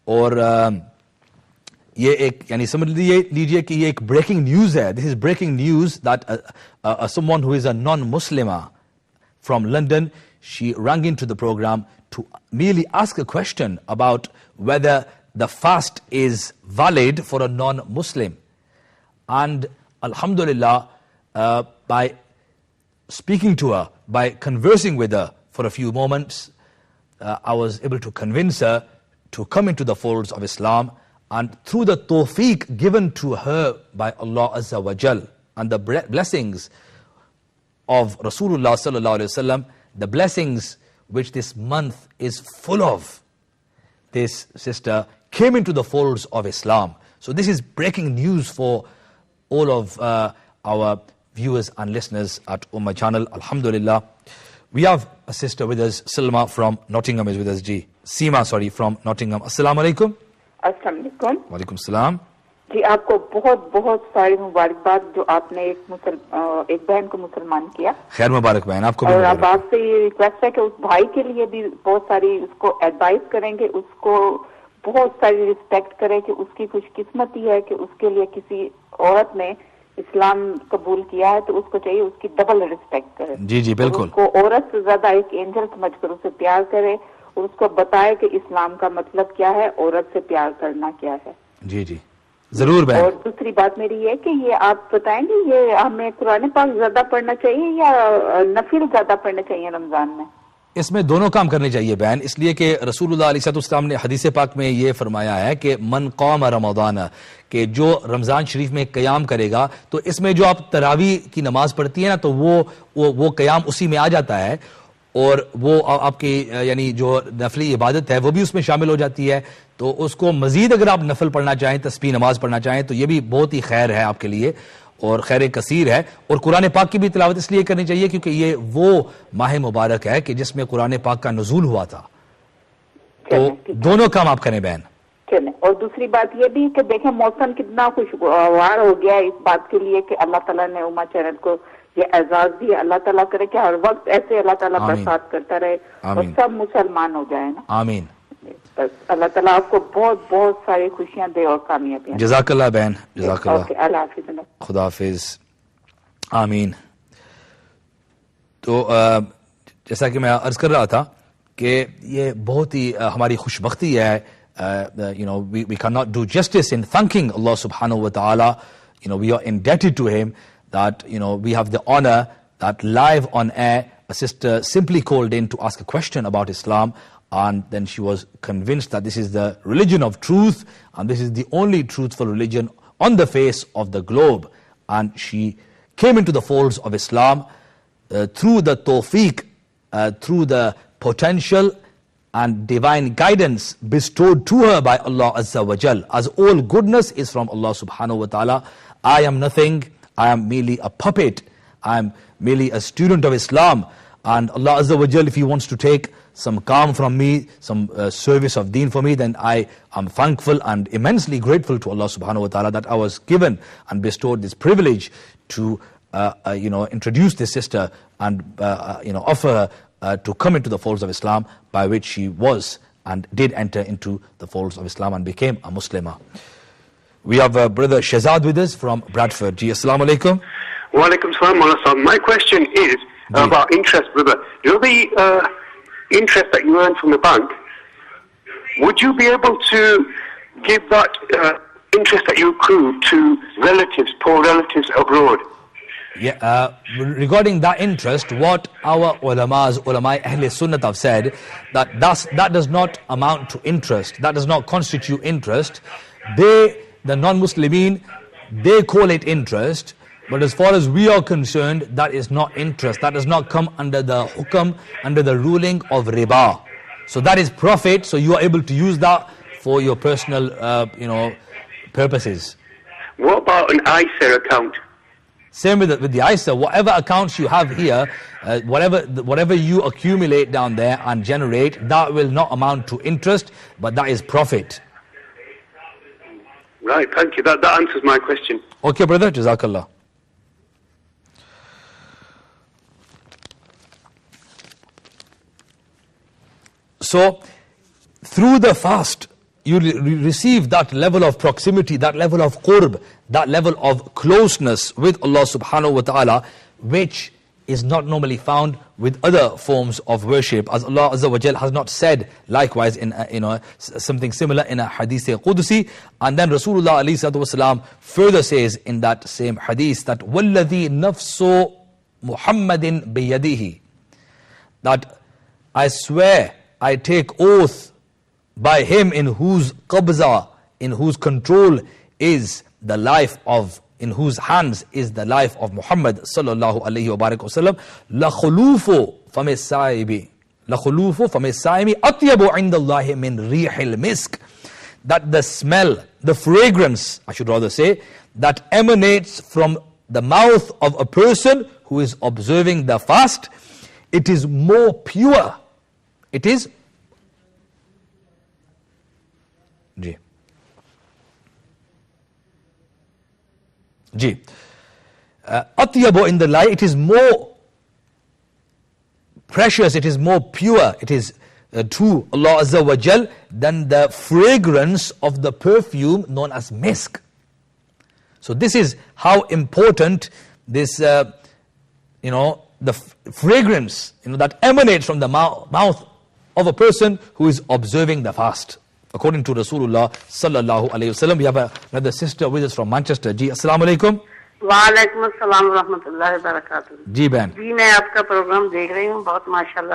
S3: اور یہ ایک یعنی سمجھ لیجئے کہ یہ ایک بریکنگ نیوز ہے. This is breaking news that someone who is a non-Muslimah from London, she rang into the program to merely ask a question about whether the fast is valid for a non-Muslim. And alhamdulillah, by speaking to her, by conversing with her for a few moments, I was able to convince her to come into the folds of Islam, and through the tawfiq given to her by Allah Azza wa Jal and the blessings of Rasulullah sallallahu alaihi wasallam, the blessings which this month is full of, this sister came into the folds of Islam. So this is breaking news for all of our viewers and listeners at Ummah Channel. Alhamdulillah. We have a sister with us, Salma from Nottingham is with us. Seema from Nottingham. Assalamu alaikum.
S9: السلام علیکم.
S3: وعلیکم السلام.
S9: جی آپ کو بہت بہت ساری مبارکباد جو آپ نے ایک بہن کو مسلمان کیا.
S3: خیر مبارک بہن آپ کو بھی.
S9: اور اب آپ سے یہ ریکویسٹ ہے کہ اس بھائی کے لیے بھی بہت ساری اس کو ایڈوائز کریں گے, اس کو بہت ساری رسپیکٹ کرے کہ اس کی خوش قسمتی ہے کہ اس کے لیے کسی عورت نے اسلام قبول کیا ہے تو اس کو چاہیے اس کی ڈبل رسپیکٹ کرے.
S3: جی جی بالکل.
S9: اس کو عورت سے زیادہ ایک اینجل سمجھ کر اسے پیار کرے اور اس کو بتائے کہ اسلام کا مطلب کیا ہے, عورت سے پیار کرنا کیا ہے.
S3: جی جی ضرور بہن.
S9: اور دوسری بات میری یہ کہ یہ آپ بتائیں گے یہ ہمیں قرآن پاک زیادہ پڑھنا چاہیے یا نفل زیادہ پڑھنا چاہیے رمضان میں؟
S3: اس میں دونوں کام کرنے چاہیے بہن, اس لیے کہ رسول اللہ علیہ السلام نے حدیث پاک میں یہ فرمایا ہے کہ من قام رمضان, کہ جو رمضان شریف میں قیام کرے گا, تو اس میں جو آپ تراویح کی نماز پڑھتی ہیں نا تو وہ قیام اسی میں آ جاتا ہے, اور وہ آپ کی یعنی جو نفلی عبادت ہے وہ بھی اس میں شامل ہو جاتی ہے. تو اس کو مزید اگر آپ نفل پڑھنا چاہیں, تسبیح نماز پڑھنا چاہیں, تو یہ بھی بہت ہی خیر ہے آپ کے لیے اور خیر کثیر ہے. اور قرآن پاک کی بھی تلاوت اس لیے کرنی چاہیے کیونکہ یہ وہ ماہ مبارک ہے کہ جس میں قرآن پاک کا نزول ہوا تھا. تو دونوں کام آپ کریں بہن.
S9: اور دوسری بات یہ بھی کہ دیکھیں موسم کتنا خوشگوار ہو گیا ہے اس بات کے لیے کہ اللہ تعالیٰ نے اما چینل کو یہ اعزاز دیا. اللہ تعالیٰ کرے کہ ہر وقت ایسے اللہ تعالیٰ برسات کرتا رہے اور سب مسلمان ہو جائیں نا.
S3: آمین.
S9: بس اللہ تعالیٰ آپ کو بہت بہت ساری خوشیاں دے اور کامیابیاں.
S3: جزاک اللہ بہن, جزاک اللہ.
S9: اللہ حافظ.
S3: خدا حافظ. آمین. تو جیسا کہ میں عرض کر رہا تھا کہ یہ بہت ہی ہماری خوش بختی ہے. We cannot do justice in thanking Allah subhanahu wa ta'ala. We are indebted to him that we have the honor that live on air a sister simply called in to ask a question about Islam, and then she was convinced that this is the religion of truth and this is the only truthful religion on the face of the globe, and she came into the folds of Islam through the tawfiq, through the potential and divine guidance bestowed to her by Allah Azza wa Jal, as all goodness is from Allah subhanahu wa ta'ala. I am nothing, I am merely a puppet, I am merely a student of Islam, and Allah Azza wa Jal, if he wants to take some calm from me, some service of deen for me, then I am thankful and immensely grateful to Allah subhanahu wa ta'ala that I was given and bestowed this privilege to introduce this sister and offer her to come into the folds of Islam, by which she was and did enter into the folds of Islam and became a Muslimah. We have brother Shehzad with us from Bradford. Ji, assalamu alaikum.
S10: Wa alaikum salam, Maulana Sahab. My question is about interest, brother. You know the interest that you earn from the bank, would you be able to give that interest that you accrue to relatives, poor relatives abroad?
S3: Yeah, regarding that interest, what our ulama Ahl Sunnah have said, that does not amount to interest, that does not constitute interest. The non-Muslimin, they call it interest, but as far as we are concerned, that is not interest. That does not come under the hukam, under the ruling of riba. So that is profit, so you are able to use that for your personal purposes.
S10: What about an ISA account?
S3: Same with the ISA. Whatever accounts you have here, whatever you accumulate down there and generate, that will not amount to interest, but that is profit.
S10: Right, thank you. That answers my question.
S3: Okay, brother. Jazakallah. So, through the fast, you receive that level of proximity, that level of qurb, that level of closeness with Allah subhanahu wa ta'ala, which is not normally found with other forms of worship, as Allah Azza wa Jal has not said likewise in something similar in a hadith Qudusi. And then Rasulullah alayhi salatu wasalam further says in that same hadith that وَالَّذِي نَفْسُ مُحَمَّدٍ بِيَدِهِ, that I swear, I take oath by him in whose qabza, in whose control is the life of, in whose hands is the life of Muhammad sallallahu alayhi wa barak wa sallam, لَخُلُوفُ فَمِ السَّائِمِ أَطْيَبُ عِنْدَ اللَّهِ مِنْ رِيحِ الْمِسْكِ, that the smell, the fragrance, I should rather say, that emanates from the mouth of a person who is observing the fast, it is more pure. It is Atyabu in the light, it is more precious, it is more pure, it is to Allah Azza wa Jal than the fragrance of the perfume known as misk. So this is how important this, the fragrance, that emanates from the mouth of a person who is observing the fast. According to Rasulullah sallallahu alayhi wasallam. We have another sister with us from Manchester. Ji, assalamu alaikum.
S11: وعلیکم السلام ورحمۃ اللہ وبرکاتہ.
S3: جی بہن.
S11: جی میں آپ کا programme دیکھ رہی ہوں, بہت ماشاءاللہ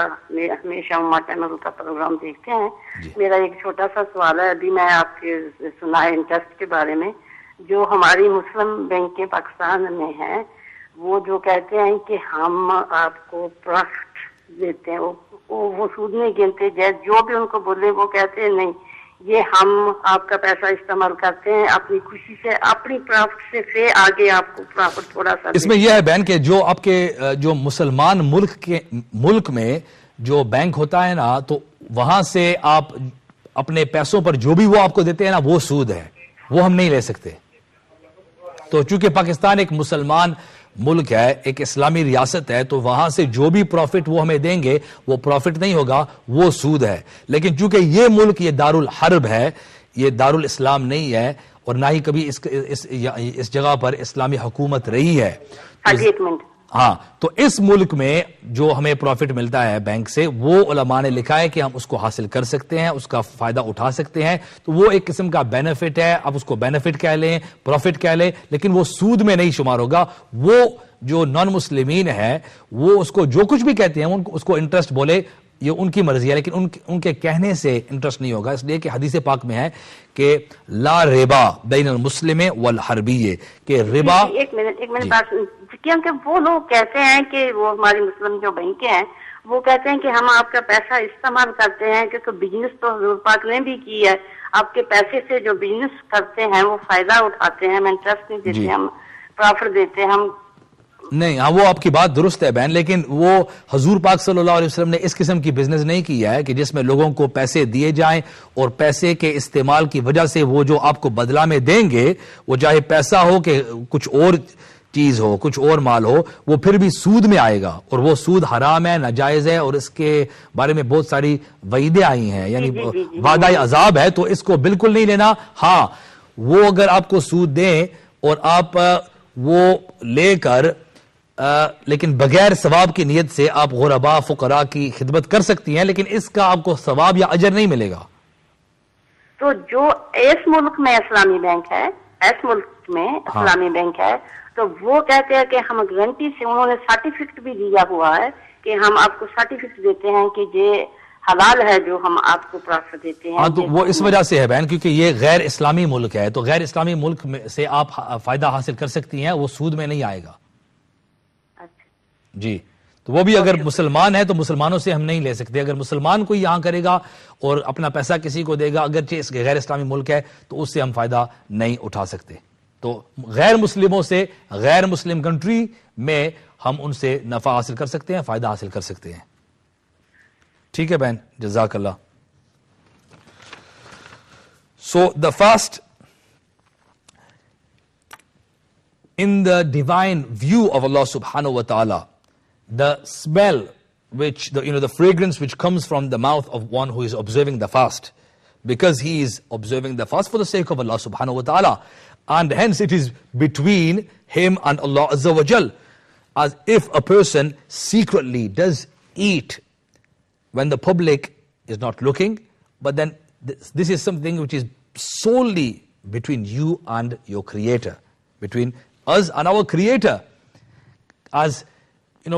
S11: ہمیشہ امہ چینل کا پروگرام دیکھتے ہیں. میرا ایک چھوٹا سا سوال ہے, ابھی میں آپ کے سنا ہے انٹرسٹ کے بارے میں, جو ہماری مسلم بینکیں پاکستان میں ہیں وہ جو کہتے ہیں کہ ہم آپ کو پروفٹ دیتے ہیں, وہ سود نہیں گنتے, جو بھی ان کو بولے وہ کہتے ہیں نہیں یہ ہم آپ کا پیسہ استعمال کرتے ہیں اپنی خوشی سے, اپنی پرافٹ سے, پھر آگے آپ کو پرافٹ تھوڑا سا.
S3: اس میں یہ ہے بہن کہ جو آپ کے جو مسلمان ملک میں جو بینک ہوتا ہے نا, تو وہاں سے آپ اپنے پیسوں پر جو بھی وہ آپ کو دیتے ہیں نا وہ سود ہے, وہ ہم نہیں لے سکتے. تو چونکہ پاکستان ایک مسلمان ملک ہے, ایک اسلامی ریاست ہے, تو وہاں سے جو بھی پروفٹ وہ ہمیں دیں گے وہ پروفٹ نہیں ہوگا, وہ سود ہے. لیکن چونکہ یہ ملک یہ دارالحرب ہے, یہ دارالاسلام نہیں ہے, اور نہ ہی کبھی اس جگہ پر اسلامی حکومت رہی ہے. ہاں, تو اس ملک میں جو ہمیں پروفٹ ملتا ہے بینک سے, وہ علماء نے لکھا ہے کہ ہم اس کو حاصل کر سکتے ہیں, اس کا فائدہ اٹھا سکتے ہیں. تو وہ ایک قسم کا بینیفٹ ہے, اب اس کو بینیفٹ کہہ لیں, پروفٹ کہہ لیں, لیکن وہ سود میں نہیں شمار ہوگا. وہ جو نان مسلمین ہے وہ اس کو جو کچھ بھی کہتے ہیں اس کو انٹرسٹ بولے, یہ ان کی مرضی ہے, لیکن ان کے کہنے سے انٹرسٹ نہیں ہوگا. اس لیے کہ حدیث پاک میں ہے کہ لا ربا بین المسلم والحربی, کہ ربا.
S11: ایک منٹ بات, کیونکہ وہ لوگ کہتے ہیں کہ وہ ہماری مسلم جو بینکیں ہیں وہ کہتے ہیں کہ ہم آپ کا پیسہ استعمال کرتے ہیں, کیونکہ بزنس تو حضور پاک نے بھی کی ہے, آپ کے پیسے سے جو بزنس کرتے ہیں وہ فائدہ اٹھاتے ہیں, ہم انٹرسٹ نہیں دیتے, ہم پروفٹ دیتے ہیں. ہم
S3: نہیں, ہاں وہ آپ کی بات درست ہے بہن, لیکن وہ حضور پاک صلی اللہ علیہ وسلم نے اس قسم کی بزنس نہیں کیا ہے کہ جس میں لوگوں کو پیسے دیے جائیں اور پیسے کے استعمال کی وجہ سے وہ جو آپ کو بدلہ میں دیں گے, وہ چاہے پیسہ ہو کہ کچھ اور چیز ہو, کچھ اور مال ہو, وہ پھر بھی سود میں آئے گا, اور وہ سود حرام ہے, ناجائز ہے, اور اس کے بارے میں بہت ساری وعیدیں آئی ہیں, یعنی وعدہ عذاب ہے. تو اس کو بالکل نہیں لینا. ہاں, وہ اگر آپ کو سود دیں اور آپ وہ لے کر لیکن بغیر ثواب کی نیت سے آپ غرباء فقراء کی خدمت کر سکتی ہیں, لیکن اس کا آپ کو ثواب یا اجر نہیں ملے گا.
S11: تو جو اس ملک میں اسلامی بینک ہے, اس ملک میں اسلامی بینک ہے, تو وہ کہتے ہیں کہ ہم گارنٹی سے, انہوں نے سرٹیفکیٹ بھی دیا ہوا ہے کہ ہم آپ کو سرٹیفکیٹ دیتے ہیں کہ یہ حلال ہے جو ہم آپ کو پروفٹ دیتے ہیں.
S3: ہاں, تو وہ اس وجہ سے ہے بہن کیونکہ یہ غیر اسلامی ملک ہے, تو غیر اسلامی ملک سے آپ فائدہ حاصل کر سکتی ہیں, وہ سود میں نہیں آئے گا. جی, تو وہ بھی اگر مسلمان ہے تو مسلمانوں سے ہم نہیں لے سکتے. اگر مسلمان کوئی یہاں کرے گا اور اپنا پیسہ کسی کو دے گا, اگرچہ اس غیر اسلامی ملک ہے, تو اس سے ہم فائدہ نہیں اٹھا سکتے. تو غیر مسلموں سے, غیر مسلم کنٹری میں ہم ان سے نفع حاصل کر سکتے ہیں, فائدہ حاصل کر سکتے ہیں. ٹھیک ہے بہن, جزاک اللہ. So the fast in the divine view of Allah subhanahu wa ta'ala, the smell which the fragrance which comes from the mouth of one who is observing the fast, because he is observing the fast for the sake of Allah subhanahu wa ta'ala, and hence it is between him and Allah azza wa jal. As if a person secretly does eat when the public is not looking, but then this is something which is solely between you and your creator, between us and our creator. As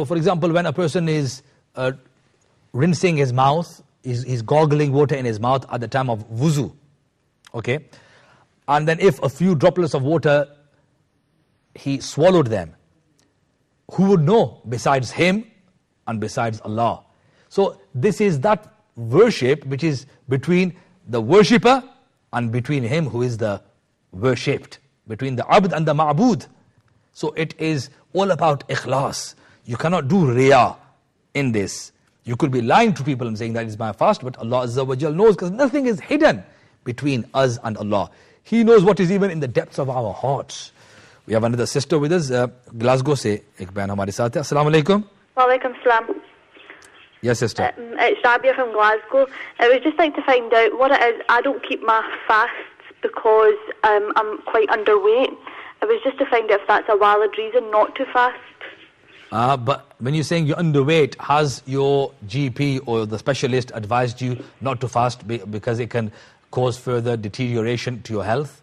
S3: for example, when a person is rinsing his mouth, he's gargling water in his mouth at the time of wuzu, okay, and then if a few droplets of water he swallowed them, who would know besides him and besides Allah? So this is that worship which is between the worshipper and between him who is the worshipped, between the abd and the ma'bud. So it is all about ikhlas. You cannot do riya in this. You could be lying to people and saying that is my fast, but Allah Azza wa Jal knows, because nothing is hidden between us and Allah. He knows what is even in the depths of our hearts. We have another sister with us, Glasgow se ek bahan hamare saath hai. Assalamu alaikum.
S12: Wa alaikum salam.
S3: Yes, sister.
S12: It's Rabia from Glasgow. I would just like to find out what it is. I don't keep my fasts because I'm quite underweight, It was just to find out if that's a valid reason not to fast.
S3: But when you're saying you're underweight, has your GP or the specialist advised you not to fast because it can cause further deterioration to your health?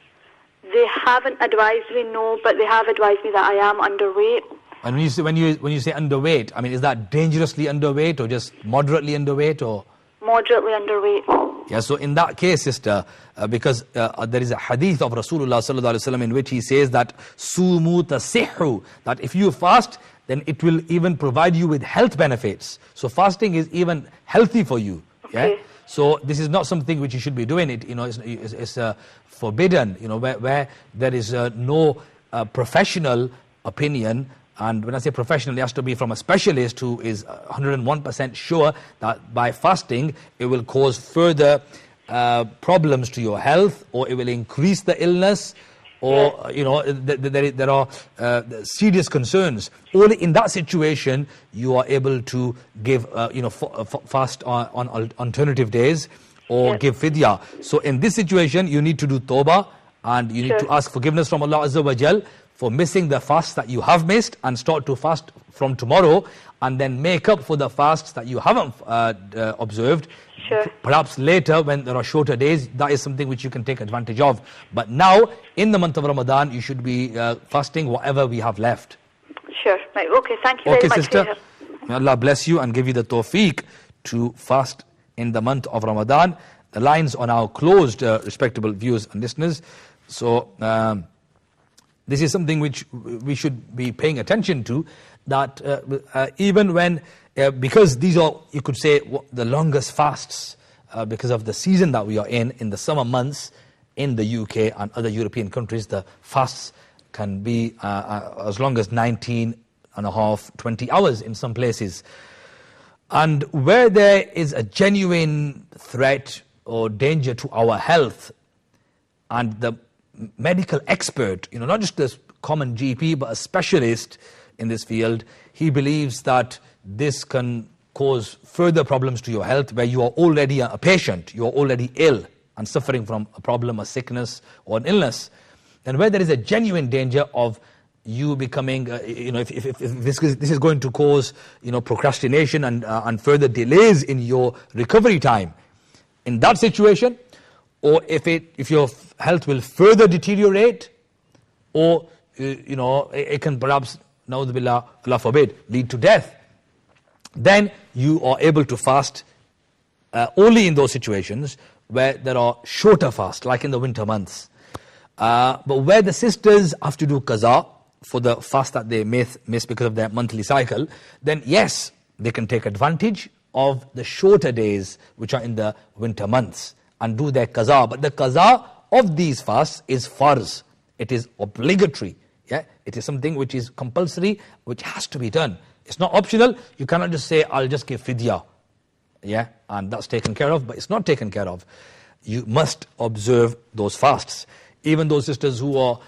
S12: They haven't advised me, no, but they have advised me that I am underweight.
S3: And when you say underweight, I mean, is that dangerously underweight or just moderately underweight or?
S12: Moderately underweight.
S3: Yeah, so in that case, sister, because there is a hadith of Rasulullah sallallahu alaihi wasallam in which he says that sumu tasihhu, that if you fast, then it will even provide you with health benefits. So fasting is even healthy for you. Okay. Yeah. So this is not something which you should be doing. It's forbidden. Where there is no professional opinion. And when I say professional, it has to be from a specialist who is 101% sure that by fasting, it will cause further problems to your health, or it will increase the illness, or, there are serious concerns. Only in that situation, you are able to give, fast on alternative days, or give fidya. So in this situation, you need to do tawbah, and you need to ask forgiveness from Allah Azza wa Jal for missing the fasts that you have missed, and start to fast from tomorrow, and then make up for the fasts that you haven't observed. Perhaps later when there are shorter days, that is something which you can take advantage of. But now, in the month of Ramadan, you should be fasting whatever we have left.
S12: Sure. Right. Okay, thank you very much.
S3: Sister, may Allah bless you and give you the tawfiq to fast in the month of Ramadan. The lines are now closed, respectable viewers and listeners. So, this is something which we should be paying attention to, that even when, because these are, you could say, the longest fasts, because of the season that we are in the summer months, in the UK and other European countries, the fasts can be as long as 19 and a half, 20 hours in some places. And where there is a genuine threat or danger to our health, and the medical expert, not just a common GP, but a specialist in this field, he believes that this can cause further problems to your health, where you are already a patient, you are already ill and suffering from a problem, a sickness or an illness. And where there is a genuine danger of you becoming, if this is going to cause, procrastination and further delays in your recovery time, in that situation, or if your health will further deteriorate, or it can perhaps, na'udhu billah, Allah forbid, lead to death, then you are able to fast only in those situations where there are shorter fasts, like in the winter months. But where the sisters have to do qaza for the fast that they miss because of their monthly cycle, then yes, they can take advantage of the shorter days which are in the winter months and do their qaza. But the qaza of these fasts is farz. It is obligatory. Yeah, it is something which is compulsory, which has to be done. It's not optional. You cannot just say, I'll just give fidya. Yeah, and that's taken care of, but it's not taken care of. You must observe those fasts. Even those sisters who are,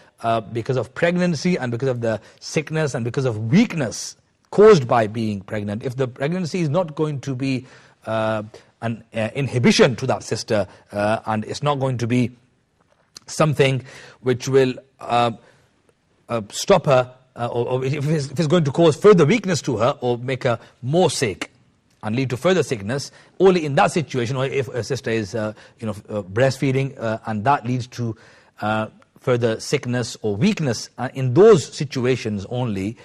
S3: because of pregnancy and because of the sickness and because of weakness caused by being pregnant, if the pregnancy is not going to be an inhibition to that sister, and it's not going to be something which will stop her, or if it's going to cause further weakness to her or make her more sick and lead to further sickness, only in that situation, or if a sister is breastfeeding and that leads to further sickness or weakness, in those situations only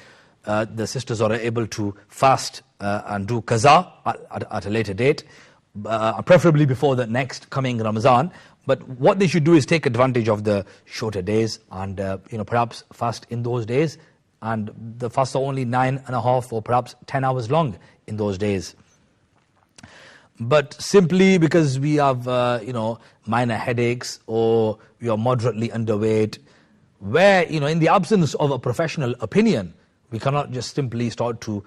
S3: the sisters are able to fast and do qaza at a later date, preferably before the next coming Ramadan. But what they should do is take advantage of the shorter days and perhaps fast in those days, and the fasts are only 9.5 or perhaps 10 hours long in those days. But simply because we have minor headaches, or we are moderately underweight, where in the absence of a professional opinion, we cannot just simply start to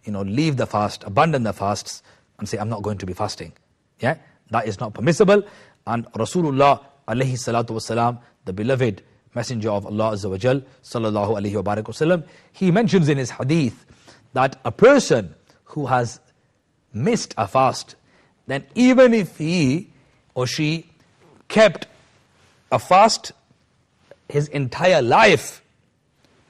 S3: leave the fast, abandon the fasts and say, I'm not going to be fasting. Yeah, that is not permissible. And Rasulullah alayhi salatu wasalam, the beloved messenger of Allah Azza wa Jal, sallallahu alayhi wa barak wasallam, he mentions in his hadith that a person who has missed a fast, then even if he or she kept a fast his entire life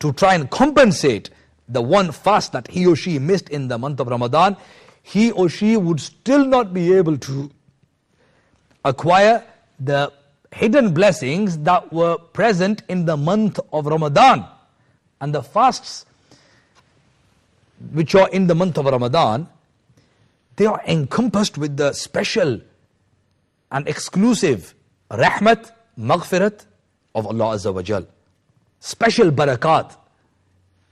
S3: to try and compensate the one fast that he or she missed in the month of Ramadan, he or she would still not be able to acquire the hidden blessings that were present in the month of Ramadan. And the fasts which are in the month of Ramadan, they are encompassed with the special and exclusive rahmat, maghfirat of Allah Azza wa Jal. Special barakat,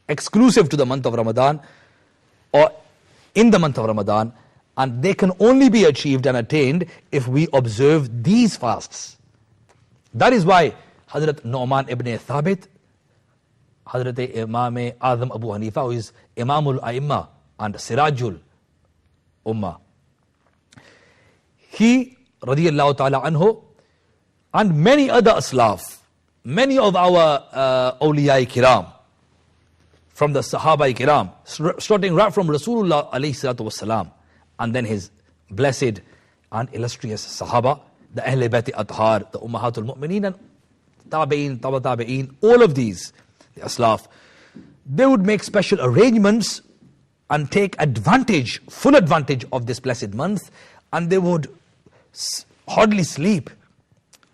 S3: exclusive to the month of Ramadan or in the month of Ramadan, and they can only be achieved and attained if we observe these fasts. That is why Hazrat Nu'man ibn Thabit, Hazrat Imam Azam Abu Hanifa, who is Imamul A'immah and Sirajul Ummah, he, radiyallahu ta'ala anhu, and many other aslaf, many of our awliya kiram, from the Sahaba kiram, starting right from Rasulullah alayhi salatu wasalam, and then his blessed and illustrious Sahaba, the Ahl Bayt Athhar, the Ummahatul Mu'mineen, and Tabi'een, Taba Tabi'een, all of these, the Aslaf, they would make special arrangements and take advantage, full advantage of this blessed month, and they would hardly sleep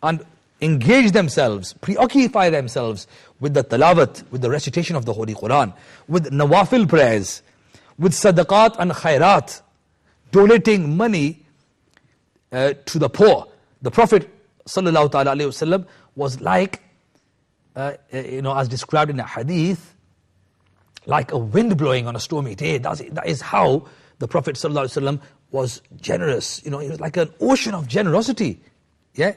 S3: and engage themselves, preoccupy themselves with the tilawat, with the recitation of the Holy Quran, with nawafil prayers, with sadaqat and khairat, donating money to the poor. The Prophet sallallahu ta'ala alayhi wasallam was like, as described in a hadith, like a wind blowing on a stormy day. That is how the Prophet sallallahu alayhi wasallam was generous. He was like an ocean of generosity. Yeah.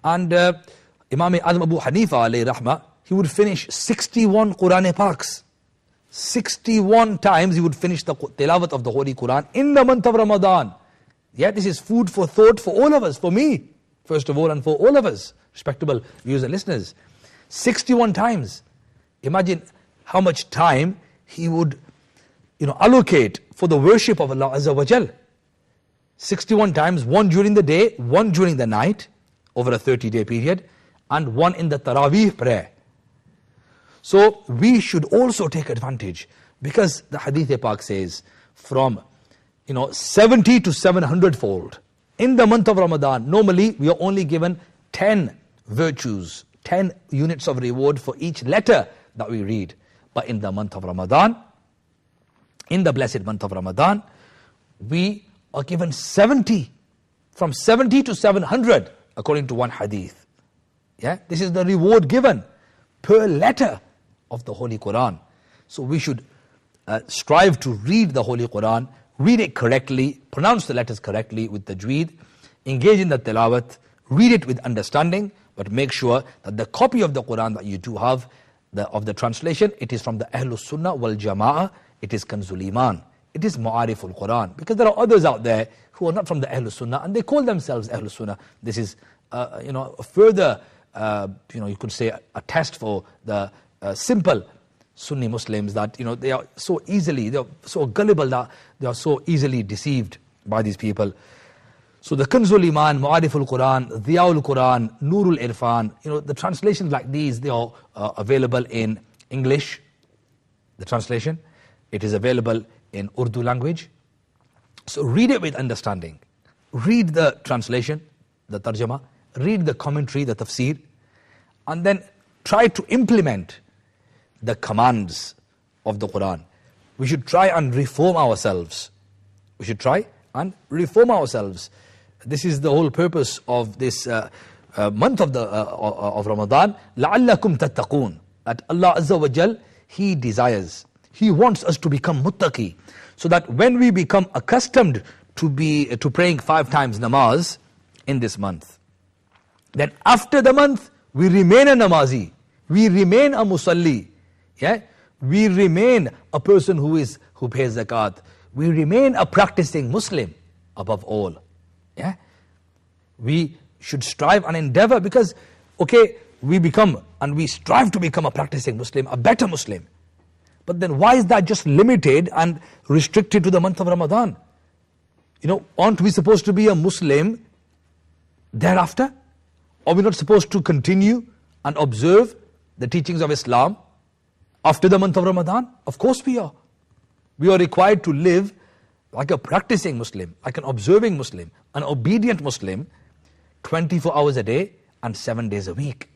S3: And Imam Azam Abu Hanifa alayhi rahmah, he would finish 61 Quran Paks. 61 times he would finish the tilawat of the Holy Quran in the month of Ramadan. Yeah, this is food for thought for all of us, for me, first of all, and for all of us, respectable viewers and listeners. 61 times. Imagine how much time he would, allocate for the worship of Allah Azza wa Jal. 61 times, one during the day, one during the night, over a 30-day period, and one in the Taraweeh prayer. So we should also take advantage, because the Hadith Pak says from 70 to 700 fold. In the month of Ramadan, normally we are only given 10 virtues, 10 units of reward for each letter that we read. But in the month of Ramadan, in the blessed month of Ramadan, we are given 70, from 70 to 700, according to one hadith. Yeah, this is the reward given per letter of the Holy Quran. So we should strive to read the Holy Quran, read it correctly, pronounce the letters correctly with tajweed, engage in the tilawat, read it with understanding, but make sure that the copy of the Quran that you do have, of the translation, it is from the Ahlus Sunnah wal Jama'ah, it is Kanzul Iman, it is Mu'ariful Quran. Because there are others out there who are not from the Ahlus Sunnah and they call themselves Ahlus Sunnah. This is, further, you could say a test for the simple Sunni Muslims, that they are so gullible, that they are so easily deceived by these people. So the Kanzul Iman, Mu'ariful Quran, Ziyaul Quran, Nurul Irfan, the translations like these, they are available in English, the translation. It is available in Urdu language. So read it with understanding. Read the translation, the tarjama, read the commentary, the tafsir, and then try to implement the commands of the Quran. We should try and reform ourselves. We should try and reform ourselves. This is the whole purpose of this month of Ramadan. لَعَلَّكُمْ تَتَّقُونَ. That Allah Azza wa Jal, He desires, He wants us to become muttaqi, so that when we become accustomed to praying 5 times namaz in this month, then after the month we remain a namazi, we remain a musalli, yeah, we remain a person who pays zakat, we remain a practicing Muslim above all. Yeah, we should strive and endeavor, because we become and we strive to become a practicing Muslim, a better Muslim. But then why is that just limited and restricted to the month of Ramadan? Aren't we supposed to be a Muslim thereafter? Are we not supposed to continue and observe the teachings of Islam after the month of Ramadan? Of course we are. We are required to live like a practicing Muslim, like an observing Muslim, an obedient Muslim, 24 hours a day and 7 days a week.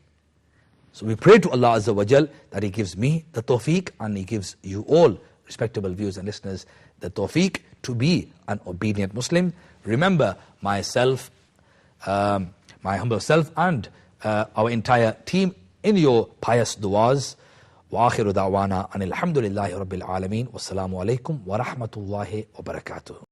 S3: So we pray to Allah Azza wa Jal that He gives me the tawfiq, and He gives you all, respectable viewers and listeners, the tawfiq to be an obedient Muslim. Remember myself, my humble self, and our entire team in your pious du'as. وآخر دعوانا أن الحمد لله رب العالمين والسلام عليكم ورحمة الله وبركاته.